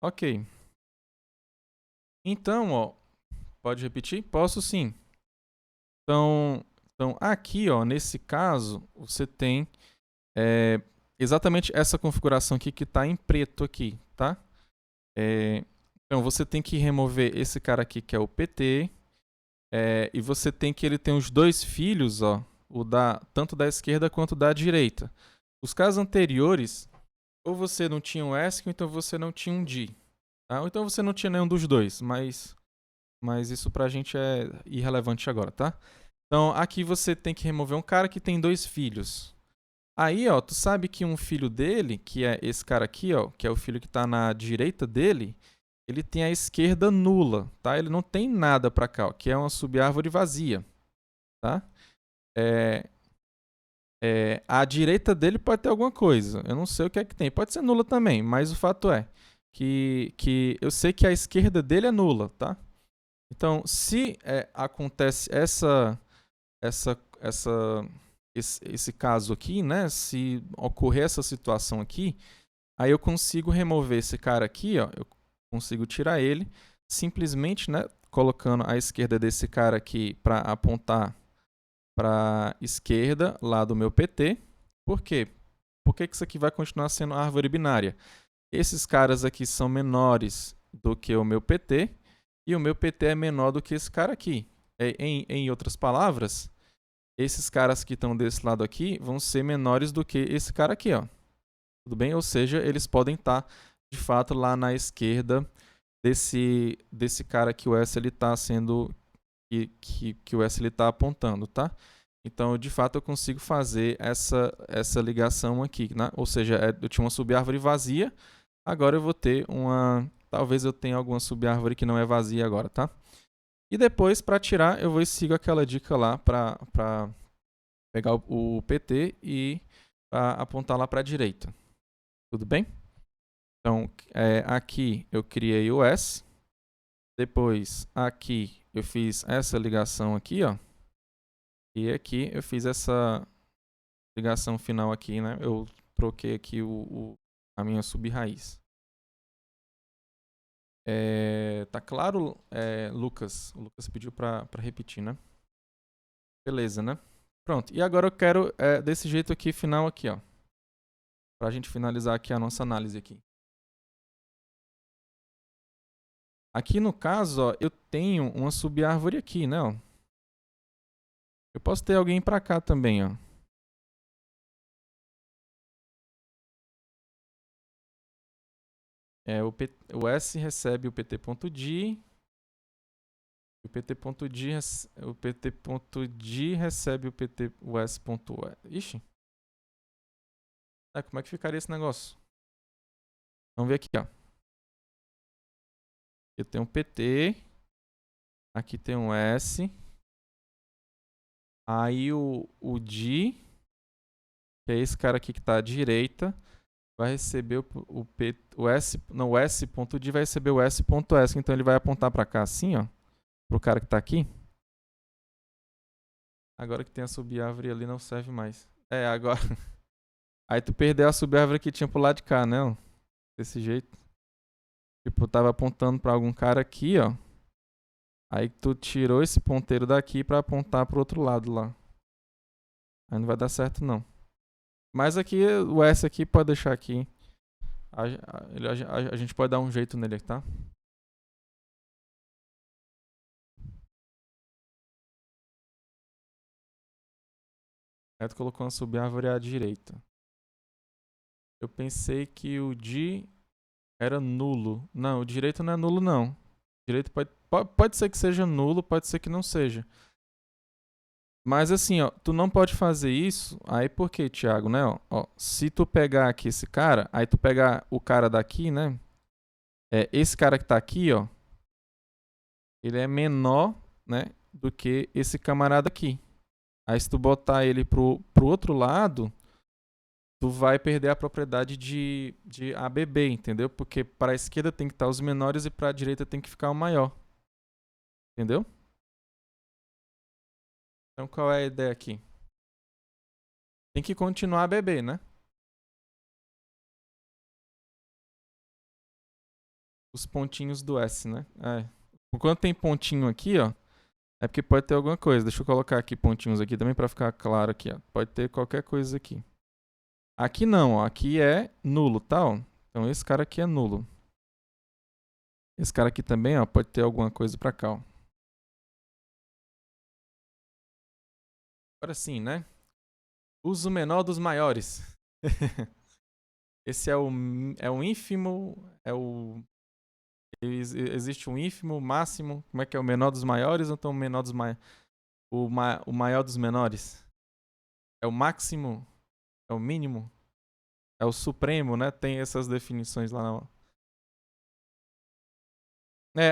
Ok. Então, ó, pode repetir? Posso sim. Então aqui, ó, nesse caso, você tem exatamente essa configuração aqui que está em preto aqui, tá? Então você tem que remover esse cara aqui que é o PT, e você tem que ele tem os dois filhos, ó, tanto da esquerda quanto da direita. Os casos anteriores, ou você não tinha um ESC, ou então você não tinha um D. Tá? Ou então você não tinha nenhum dos dois, mas isso pra gente é irrelevante agora, tá? Então aqui você tem que remover um cara que tem dois filhos. Aí, ó, tu sabe que um filho dele, que é esse cara aqui, ó, que é o filho que tá na direita dele, ele tem a esquerda nula, tá? Ele não tem nada pra cá, ó, que é uma subárvore vazia, tá? A direita dele pode ter alguma coisa, eu não sei o que é que tem, pode ser nula também, mas o fato é que eu sei que a esquerda dele é nula, tá? Então, se acontece esse caso aqui, né? Se ocorrer essa situação aqui, aí eu consigo remover esse cara aqui, ó. Eu consigo tirar ele simplesmente, né? Colocando a esquerda desse cara aqui para apontar para esquerda lá do meu PT. Por quê? Por que isso aqui vai continuar sendo árvore binária? Esses caras aqui são menores do que o meu PT e o meu PT é menor do que esse cara aqui. Em outras palavras, esses caras que estão desse lado aqui vão ser menores do que esse cara aqui, ó. Tudo bem? Ou seja, eles podem estar, de fato, lá na esquerda desse cara que o S está sendo que o S está apontando, tá? Então, de fato, eu consigo fazer essa ligação aqui, né? Ou seja, eu tinha uma subárvore vazia, agora eu vou ter talvez eu tenha alguma subárvore que não é vazia agora, tá? E depois, para tirar, eu vou e sigo aquela dica lá para pegar o PT e apontar lá para a direita. Tudo bem? Então, aqui eu criei o S. Depois, aqui eu fiz essa ligação aqui, ó. E aqui eu fiz essa ligação final aqui, né? Eu troquei aqui a minha sub-raiz. Tá claro, Lucas? O Lucas pediu para repetir, né? Beleza, né? Pronto. E agora eu quero desse jeito aqui, final aqui, ó. Pra gente finalizar aqui a nossa análise aqui. Aqui no caso, ó, eu tenho uma subárvore aqui, né, ó. Eu posso ter alguém pra cá também, ó. O S recebe o pt.d. O pt.d recebe o S.E. Ixi. Como é que ficaria esse negócio? Vamos ver aqui, ó. Eu tenho um PT. Aqui tem um S. Aí o D, que é esse cara aqui que está à direita, vai receber o S.D vai receber o S.S. Então ele vai apontar para cá assim, ó. Pro cara que está aqui. Agora que tem a subárvore ali não serve mais. Agora. Aí tu perdeu a subárvore que tinha pro lado de cá, né? Ó. Desse jeito. Tipo, tava apontando para algum cara aqui, ó. Aí tu tirou esse ponteiro daqui para apontar pro outro lado lá. Aí não vai dar certo não. Mas aqui, o S aqui pode deixar aqui. A gente pode dar um jeito nele, tá? Aí tu colocou uma subárvore à direita. Eu pensei que o D era nulo. Não, o direito não é nulo não. O direito pode ser que seja nulo, pode ser que não seja. Mas assim, ó, tu não pode fazer isso. Aí por quê, Thiago, né? Ó, se tu pegar aqui esse cara, aí tu pegar o cara daqui, né? Esse cara que tá aqui, ó, ele é menor, né, do que esse camarada aqui. Aí se tu botar ele pro outro lado, tu vai perder a propriedade de ABB, entendeu? Porque para a esquerda tem que estar os menores e para a direita tem que ficar o maior. Entendeu? Então qual é a ideia aqui? Tem que continuar ABB, né? Os pontinhos do S, né? Enquanto tem pontinho aqui, ó, é porque pode ter alguma coisa. Deixa eu colocar aqui pontinhos aqui também para ficar claro aqui, ó. Pode ter qualquer coisa aqui. Aqui não, ó. Aqui é nulo, tá? Ó. Então esse cara aqui é nulo. Esse cara aqui também, ó, pode ter alguma coisa para cá, ó. Agora sim, né? Uso menor dos maiores. Esse é o ínfimo, existe um ínfimo, máximo, como é que é o menor dos maiores ou então o menor dos o maior dos menores? É o máximo, é o mínimo, é o supremo, né? Tem essas definições lá na...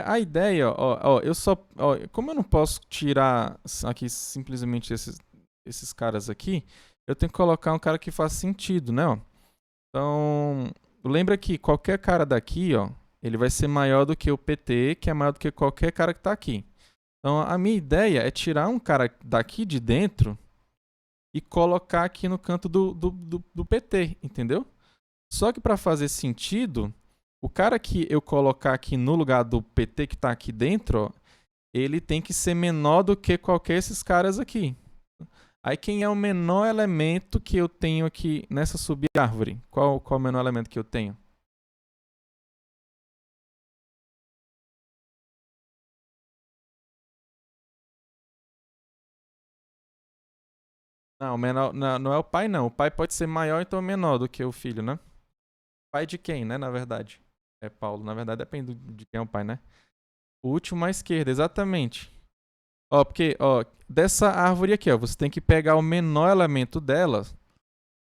A ideia, ó, eu só, ó, como eu não posso tirar aqui simplesmente esses caras aqui, eu tenho que colocar um cara que faça sentido, né, ó. Então, lembra que qualquer cara daqui, ó, ele vai ser maior do que o PT, que é maior do que qualquer cara que está aqui. Então, a minha ideia é tirar um cara daqui de dentro e colocar aqui no canto do PT, entendeu? Só que para fazer sentido, o cara que eu colocar aqui no lugar do PT que está aqui dentro, ó, ele tem que ser menor do que qualquer desses caras aqui. Aí quem é o menor elemento que eu tenho aqui nessa subárvore? Qual é o menor elemento que eu tenho? Não, menor, não é o pai não. O pai pode ser maior, então menor do que o filho, né? Pai de quem, né, na verdade? É Paulo, na verdade depende de quem é o pai, né? O último à esquerda, exatamente. Ó, porque, ó, dessa árvore aqui, ó, você tem que pegar o menor elemento dela,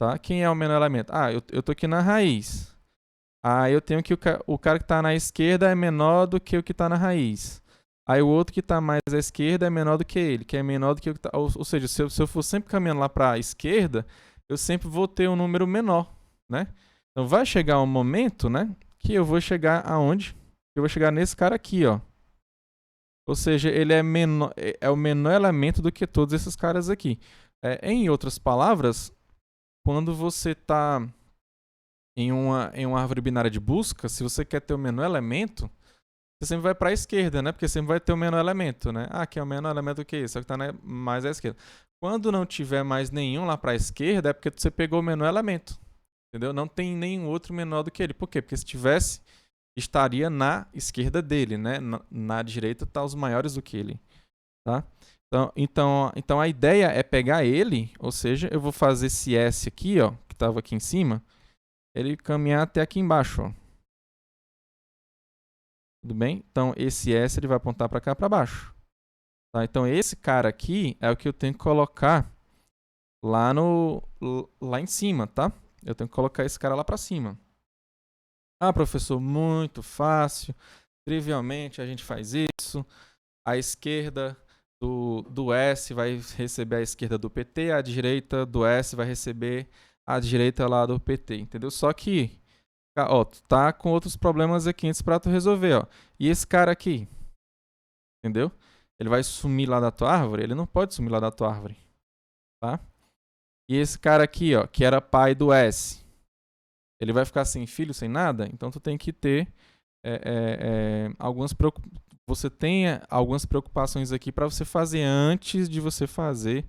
tá? Quem é o menor elemento? Eu tô aqui na raiz. Eu tenho que o cara que tá na esquerda é menor do que o que tá na raiz. Aí o outro que tá mais à esquerda é menor do que ele, que é menor do que o que tá... Ou seja, se eu for sempre caminhando lá pra esquerda, eu sempre vou ter um número menor, né? Então vai chegar um momento, né, que eu vou chegar aonde? Eu vou chegar nesse cara aqui, ó. Ou seja, ele é o menor elemento do que todos esses caras aqui. Em outras palavras, quando você está em uma árvore binária de busca, se você quer ter o menor elemento, você sempre vai para a esquerda, né? Porque sempre vai ter o menor elemento, né? Ah, aqui é o menor elemento o que isso? É o que está mais à esquerda. Quando não tiver mais nenhum lá para a esquerda, é porque você pegou o menor elemento. Entendeu? Não tem nenhum outro menor do que ele. Por quê? Porque se tivesse, estaria na esquerda dele, né? Na direita tá os maiores do que ele, tá? Então a ideia é pegar ele, ou seja, eu vou fazer esse S aqui, ó, que estava aqui em cima, ele caminhar até aqui embaixo, ó. Tudo bem? Então esse S ele vai apontar para cá para baixo. Tá? Então esse cara aqui é o que eu tenho que colocar lá em cima, tá? Eu tenho que colocar esse cara lá para cima. Ah, professor, muito fácil. Trivialmente a gente faz isso. A esquerda do S vai receber a esquerda do PT, a direita do S vai receber a direita lá do PT, entendeu? Só que, ó, tu tá com outros problemas aqui antes pra tu resolver, ó. E esse cara aqui, entendeu? Ele vai sumir lá da tua árvore? Ele não pode sumir lá da tua árvore, tá? E esse cara aqui, ó, que era pai do S, ele vai ficar sem filho, sem nada? Então tu tem que ter você tenha algumas preocupações aqui para você fazer antes de você fazer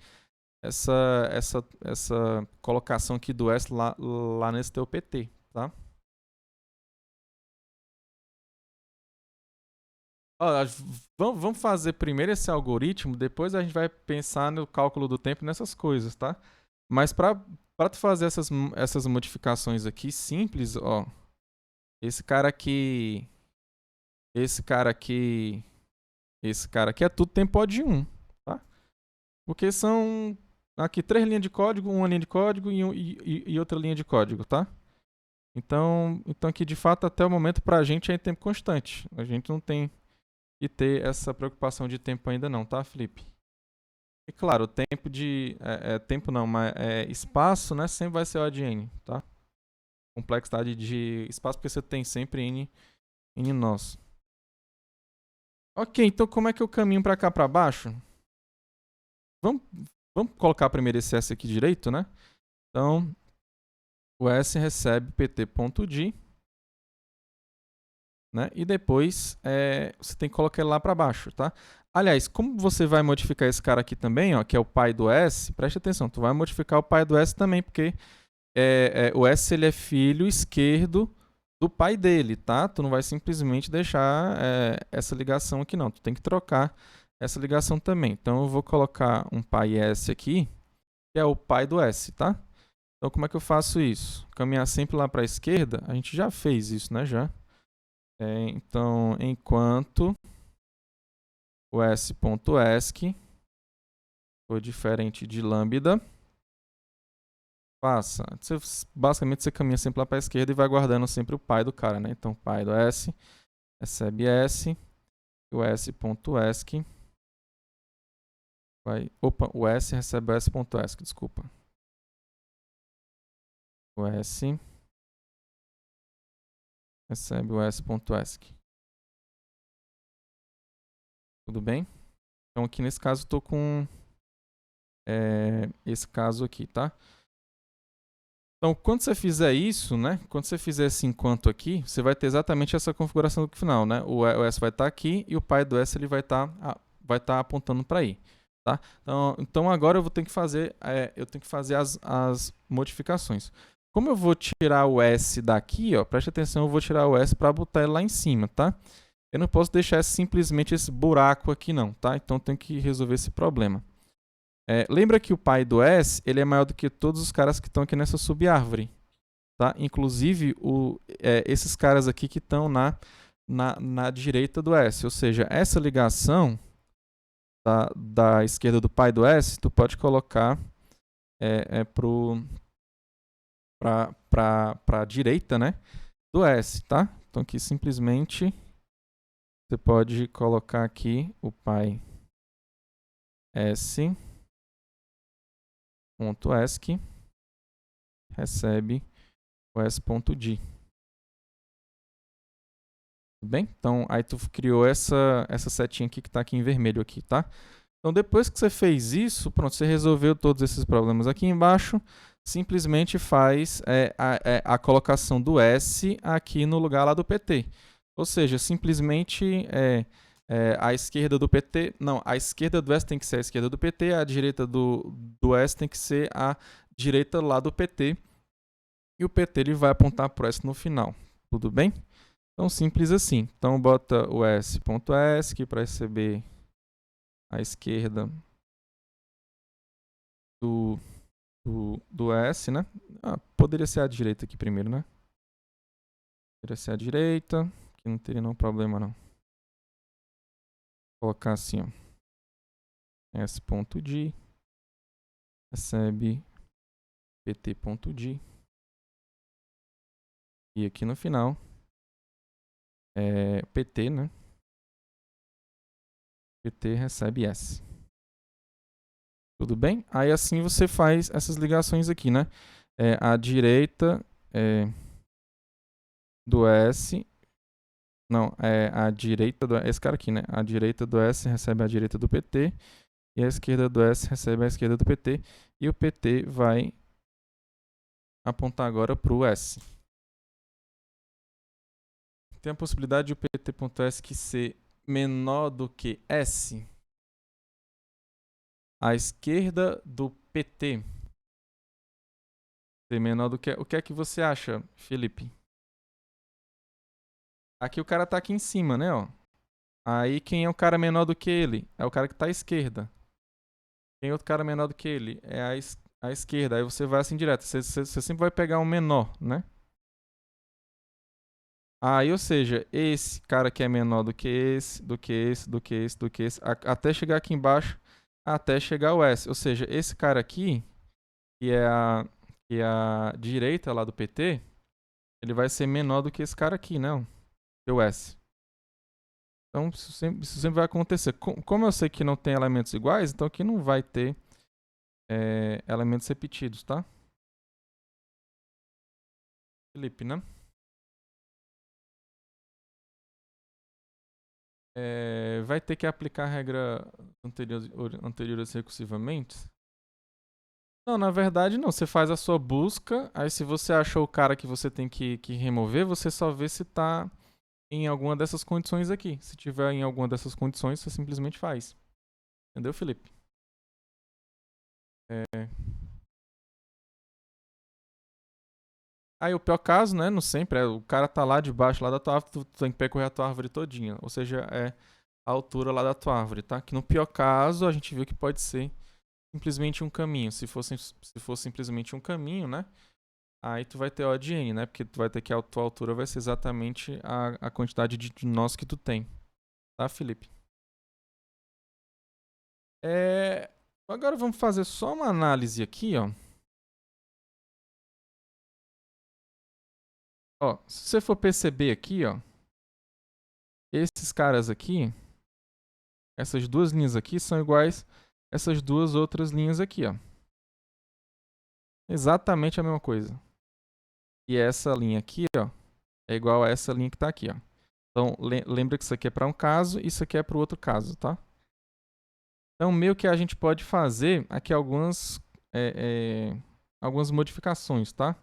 essa colocação aqui do S lá nesse teu PT, tá? Ó, vamos fazer primeiro esse algoritmo, depois a gente vai pensar no cálculo do tempo nessas coisas, tá? Mas para tu fazer essas modificações aqui simples, ó, esse cara aqui é tudo tempo de 1, tá? Porque são aqui 3 linhas de código, uma linha de código e outra linha de código, tá? Então aqui de fato até o momento pra gente é em tempo constante. A gente não tem que ter essa preocupação de tempo ainda não, tá, Felipe? E claro, o tempo tempo não, mas espaço, né, sempre vai ser O de N, tá? Complexidade de espaço porque você tem sempre N nós. Ok, então como é que eu caminho para cá para baixo? Vamos colocar primeiro esse S aqui direito, né? Então, o S recebe pt.d, né? E depois você tem que colocar ele lá para baixo, tá? Aliás, como você vai modificar esse cara aqui também, ó, que é o pai do S, preste atenção, tu vai modificar o pai do S também, porque o S ele é filho esquerdo do pai dele, tá? Tu não vai simplesmente deixar essa ligação aqui não, tu tem que trocar essa ligação também. Então eu vou colocar um pai S aqui, que é o pai do S, tá? Então como é que eu faço isso? Caminhar sempre lá para a esquerda, a gente já fez isso, né? Já. Então, enquanto o S.esc for diferente de lambda, basicamente você caminha sempre lá para a esquerda e vai guardando sempre o pai do cara, né? Então, pai do S recebe S, e o S.esc o S recebe o S.esc, desculpa. O S recebe o S.esc. Tudo bem? Então aqui nesse caso eu estou com esse caso aqui, tá? Então quando você fizer isso, né? Quando você fizer esse enquanto aqui, você vai ter exatamente essa configuração do final, né? O S vai estar aqui e o pai do S ele vai estar apontando para aí, tá? Então agora eu vou ter que fazer as modificações. Como eu vou tirar o S daqui, ó, preste atenção, eu vou tirar o S para botar ele lá em cima, tá? Eu não posso deixar simplesmente esse buraco aqui não, tá? Então eu tenho que resolver esse problema. Lembra que o pai do S ele é maior do que todos os caras que estão aqui nessa subárvore, tá? Inclusive esses caras aqui que estão na direita do S. Ou seja, essa ligação da esquerda do pai do S, tu pode colocar para a direita, né, do S, tá? Então aqui simplesmente você pode colocar aqui o pai S.esc recebe o S.d. Tudo bem? Então aí tu criou essa setinha aqui que está aqui em vermelho aqui, tá? Então depois que você fez isso, pronto, você resolveu todos esses problemas aqui embaixo, simplesmente faz a colocação do S aqui no lugar lá do PT. Ou seja, simplesmente a esquerda do PT... Não, a esquerda do S tem que ser a esquerda do PT, a direita do S tem que ser a direita lá do PT. E o PT ele vai apontar para o S no final. Tudo bem? Então, simples assim. Então, bota o S.S aqui para receber a esquerda do S, né? Poderia ser a direita aqui primeiro, né? Poderia ser a direita, que não teria nenhum problema, não. Vou colocar assim, ó. S.D recebe PT.D. E aqui no final, PT, né? PT recebe S. Tudo bem? Aí assim você faz essas ligações aqui, né? A direita do S... Não, a direita do... Esse cara aqui, né? A direita do S recebe a direita do PT. E a esquerda do S recebe a esquerda do PT. E o PT vai apontar agora para o S. Tem a possibilidade de o PT.S que ser menor do que S. A esquerda do PT ser menor do que... O que é que você acha, Felipe? Aqui o cara tá aqui em cima, né? Ó. Aí quem é o cara menor do que ele? É o cara que tá à esquerda. Quem é outro cara menor do que ele? É a esquerda. Aí você vai assim direto. Você sempre vai pegar um menor, né? Aí, ou seja, esse cara que é menor do que esse, do que esse, do que esse, do que esse, até chegar aqui embaixo, até chegar o S. Ou seja, esse cara aqui, que é a direita lá do PT, ele vai ser menor do que esse cara aqui, né? O S. Então, isso sempre vai acontecer. Como eu sei que não tem elementos iguais, então aqui não vai ter elementos repetidos, tá? Felipe, né? Vai ter que aplicar a regra anteriores recursivamente? Não, na verdade não. Você faz a sua busca, aí se você achou o cara que você tem que remover, você só vê se tá em alguma dessas condições aqui. Se tiver em alguma dessas condições, você simplesmente faz. Entendeu, Felipe? Aí o pior caso, né, não sempre, o cara tá lá debaixo lá da tua árvore, tu tem que percorrer a tua árvore todinha. Ou seja, é a altura lá da tua árvore, tá? Que no pior caso, a gente viu que pode ser simplesmente um caminho. Se for simplesmente um caminho, né? Aí tu vai ter O de N, né? Porque tu vai ter que a tua altura vai ser exatamente a quantidade de nós que tu tem. Tá, Felipe? Agora vamos fazer só uma análise aqui, ó. Ó, se você for perceber aqui, ó, esses caras aqui, essas duas linhas aqui são iguais a essas duas outras linhas aqui, ó. Exatamente a mesma coisa. E essa linha aqui, ó, é igual a essa linha que tá aqui, ó. Então, lembra que isso aqui é para um caso e isso aqui é para o outro caso, tá? Então, meio que a gente pode fazer aqui algumas modificações, tá?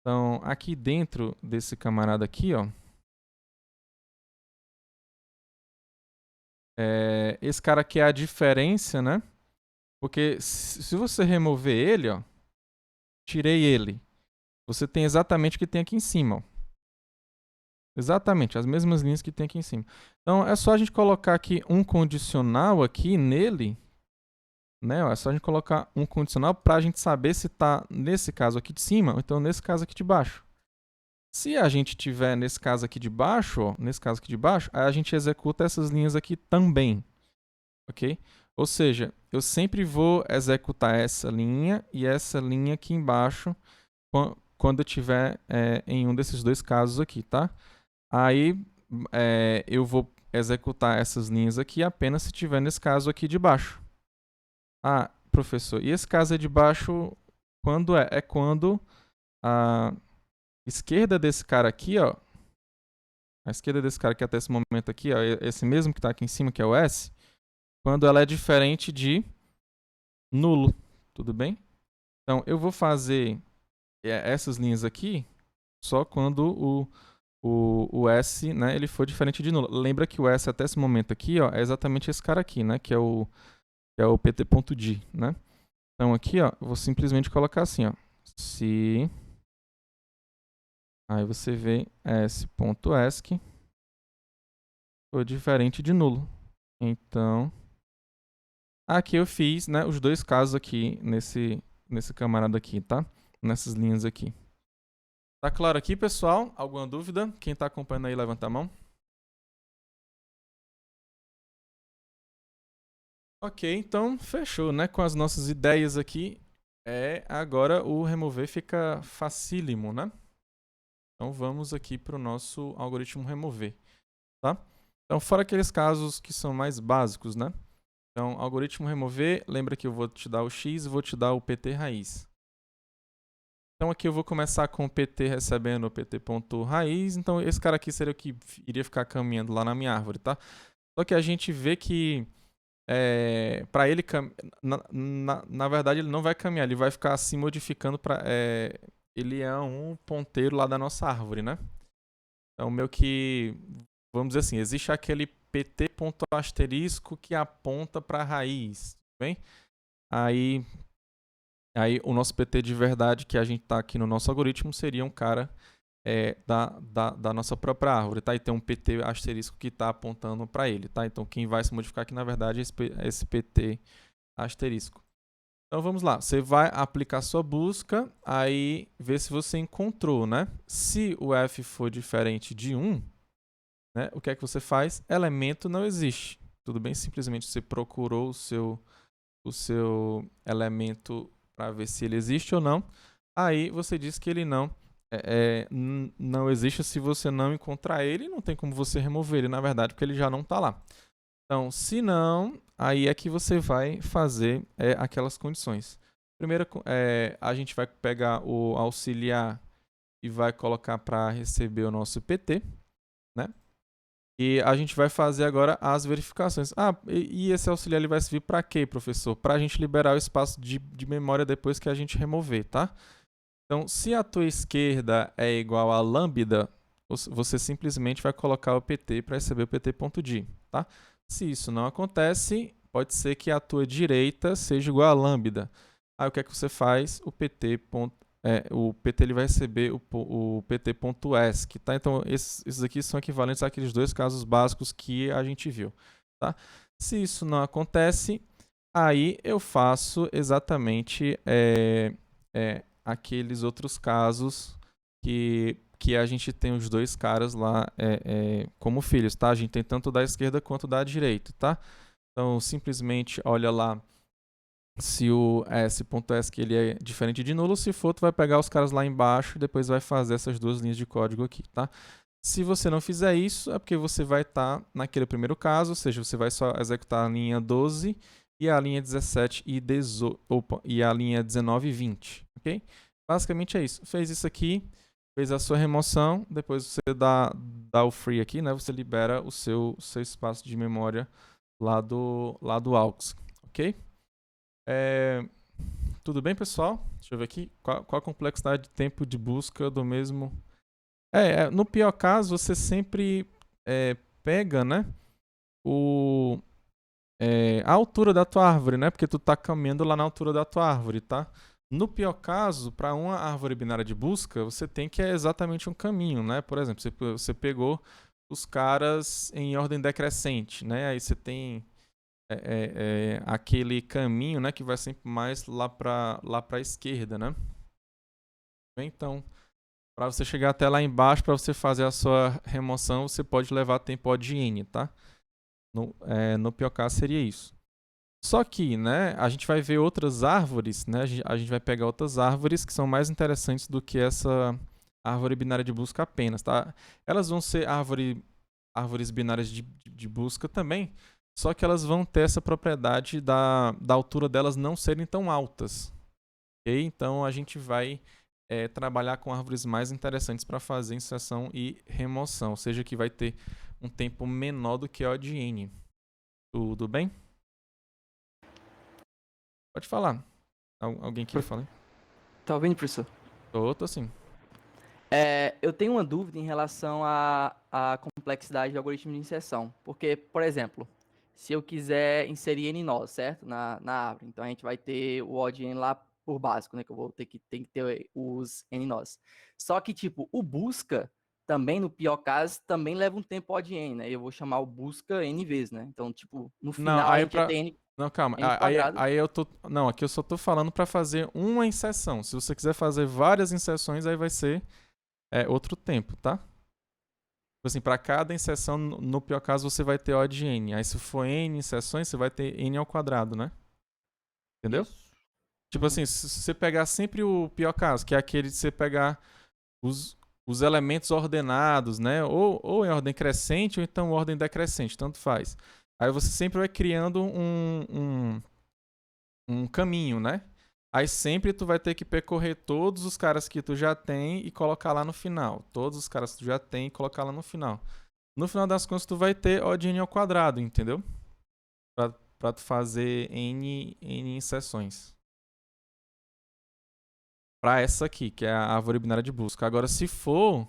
Então, aqui dentro desse camarada aqui, ó, esse cara aqui é a diferença, né? Porque se você remover ele, ó, tirei ele, você tem exatamente o que tem aqui em cima, ó. Exatamente, as mesmas linhas que tem aqui em cima. Então, é só a gente colocar aqui um condicional aqui nele, né? É só a gente colocar um condicional para a gente saber se está nesse caso aqui de cima ou então nesse caso aqui de baixo. Se a gente tiver nesse caso aqui de baixo, ó, aí a gente executa essas linhas aqui também, ok? Ou seja, eu sempre vou executar essa linha e essa linha aqui embaixo quando eu tiver em um desses dois casos aqui, tá? Aí eu vou executar essas linhas aqui apenas se tiver nesse caso aqui de baixo. Ah, professor, e esse caso é de baixo quando é? É quando a esquerda desse cara aqui, ó, a esquerda desse cara aqui até esse momento aqui, ó, esse mesmo que está aqui em cima, que é o S, quando ela é diferente de nulo, tudo bem? Então, eu vou fazer essas linhas aqui só quando o S, né, ele for diferente de nulo. Lembra que o S até esse momento aqui, ó, é exatamente esse cara aqui, né, que é o pt.d, né? Então aqui, ó, eu vou simplesmente colocar assim, ó, se aí você vê s.esc for diferente de nulo. Então, aqui eu fiz, né, os dois casos aqui nesse camarada aqui, tá? Nessas linhas aqui. Tá claro aqui, pessoal? Alguma dúvida? Quem tá acompanhando aí, levanta a mão. Ok, então fechou, né? Com as nossas ideias aqui, agora o remover fica facílimo, né? Então vamos aqui para o nosso algoritmo remover, tá? Então fora aqueles casos que são mais básicos, né? Então algoritmo remover, lembra que eu vou te dar o x e vou te dar o pt raiz. Então aqui eu vou começar com o pt recebendo o pt.raiz, então esse cara aqui seria o que iria ficar caminhando lá na minha árvore, tá? Só que a gente vê que para ele, na verdade, ele não vai caminhar, ele vai ficar se modificando para. Ele é um ponteiro lá da nossa árvore, né? Então, meio que, vamos dizer assim, existe aquele pt ponto asterisco que aponta para a raiz, bem? Aí o nosso pt de verdade que a gente está aqui no nosso algoritmo seria um cara da nossa própria árvore, tá? E tem um pt asterisco que está apontando para ele, tá? Então quem vai se modificar aqui, na verdade, é esse pt asterisco. Então vamos lá, você vai aplicar sua busca, aí ver se você encontrou, né? Se o f for diferente de 1, né, o que é que você faz? Elemento não existe. Tudo bem? Simplesmente você procurou o seu elemento para ver se ele existe ou não. Aí você diz que ele não existe. Se você não encontrar ele, não tem como você remover ele, na verdade, porque ele já não está lá. Então, se não, aí é que você vai fazer aquelas condições. Primeiro, a gente vai pegar o auxiliar e vai colocar para receber o nosso PT, né? E a gente vai fazer agora as verificações. E esse auxiliar ele vai servir para quê, professor? Para a gente liberar o espaço de memória depois que a gente remover, tá? Então, se a tua esquerda é igual a lambda, você simplesmente vai colocar o PT para receber o PT.d, tá? Se isso não acontece, pode ser que a tua direita seja igual a lambda. Aí o que é que você faz? O PT ele vai receber o pt.esc, tá? Então esses aqui são equivalentes àqueles dois casos básicos que a gente viu, tá? Se isso não acontece, aí eu faço exatamente aqueles outros casos que a gente tem os dois caras lá como filhos, tá? A gente tem tanto da esquerda quanto da direita, tá? Então simplesmente olha lá se o s.esc ele é diferente de nulo, se for, tu vai pegar os caras lá embaixo e depois vai fazer essas duas linhas de código aqui, tá? Se você não fizer isso, é porque você vai estar naquele primeiro caso, ou seja, você vai só executar a linha 12 e a linha 17 e a linha 19 e 20, ok? Basicamente é isso. Fez isso aqui, fez a sua remoção, depois você dá o free aqui, né? Você libera o seu espaço de memória lá do aux, ok? Tudo bem, pessoal? Deixa eu ver aqui. Qual a complexidade de tempo de busca do mesmo... no pior caso, você sempre pega, né, a altura da tua árvore, né? Porque tu tá caminhando lá na altura da tua árvore, tá? No pior caso, para uma árvore binária de busca, você tem que exatamente um caminho, né? Por exemplo, você pegou os caras em ordem decrescente, né? Aí você tem aquele caminho, né, que vai sempre mais lá para a esquerda, né? Então, para você chegar até lá embaixo, para você fazer a sua remoção, você pode levar tempo de n, tá? No pior caso seria isso. Só que, né, a gente vai ver outras árvores, né? A gente vai pegar outras árvores que são mais interessantes do que essa árvore binária de busca apenas, tá? Elas vão ser árvores binárias de busca também, só que elas vão ter essa propriedade da altura delas não serem tão altas. Okay? Então a gente vai trabalhar com árvores mais interessantes para fazer inserção e remoção, ou seja, que vai ter um tempo menor do que O de n. Tudo bem? Pode falar. Alguém quer falar? Tá ouvindo, professor? Tô sim. Eu tenho uma dúvida em relação à complexidade do algoritmo de inserção. Porque, por exemplo, se eu quiser inserir N nós, certo? Na árvore. Então a gente vai ter o odd N lá por básico, né? Que eu vou ter que ter os N nós. Só que, tipo, o busca também, no pior caso, também leva um tempo odd N, né? Eu vou chamar o busca N vezes, né? Então, tipo, no Não, final a aí gente ia pra. ter N, Não, calma. N quadrado. Aí eu tô. Não, aqui eu só tô falando pra fazer uma inserção. Se você quiser fazer várias inserções, aí vai ser outro tempo, tá? Tipo assim, pra cada inserção, no pior caso, você vai ter O de N. Aí se for N inserções, você vai ter N ao quadrado, né? Entendeu? Isso. Tipo Uhum. assim, se você pegar sempre o pior caso, que é aquele de você pegar os, os elementos ordenados, né? Ou em ordem crescente ou então ordem decrescente, tanto faz. Aí você sempre vai criando um caminho, né? Aí sempre tu vai ter que percorrer todos os caras que tu já tem e colocar lá no final. Todos os caras que tu já tem e colocar lá no final. No final das contas, tu vai ter O de N ao quadrado, entendeu? Pra tu fazer N inserções. Pra essa aqui, que é a árvore binária de busca. Agora, se for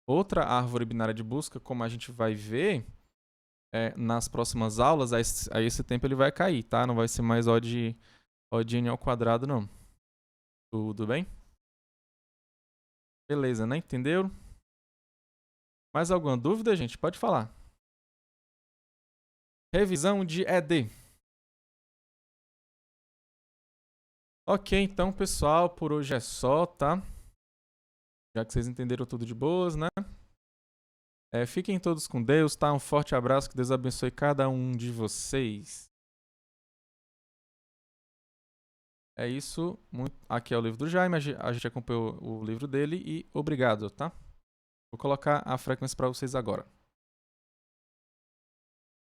outra árvore binária de busca, como a gente vai ver nas próximas aulas, aí esse tempo ele vai cair, tá? Não vai ser mais O de N ao quadrado, não. Tudo bem? Beleza, né? Entenderam? Mais alguma dúvida, gente? Pode falar. Revisão de ED. Ok, então, pessoal, por hoje é só, tá? Já que vocês entenderam tudo de boas, né? Fiquem todos com Deus, tá? Um forte abraço, que Deus abençoe cada um de vocês. É isso. Aqui é o livro do Jaime, a gente acompanhou o livro dele e obrigado, tá? Vou colocar a frequência para vocês agora.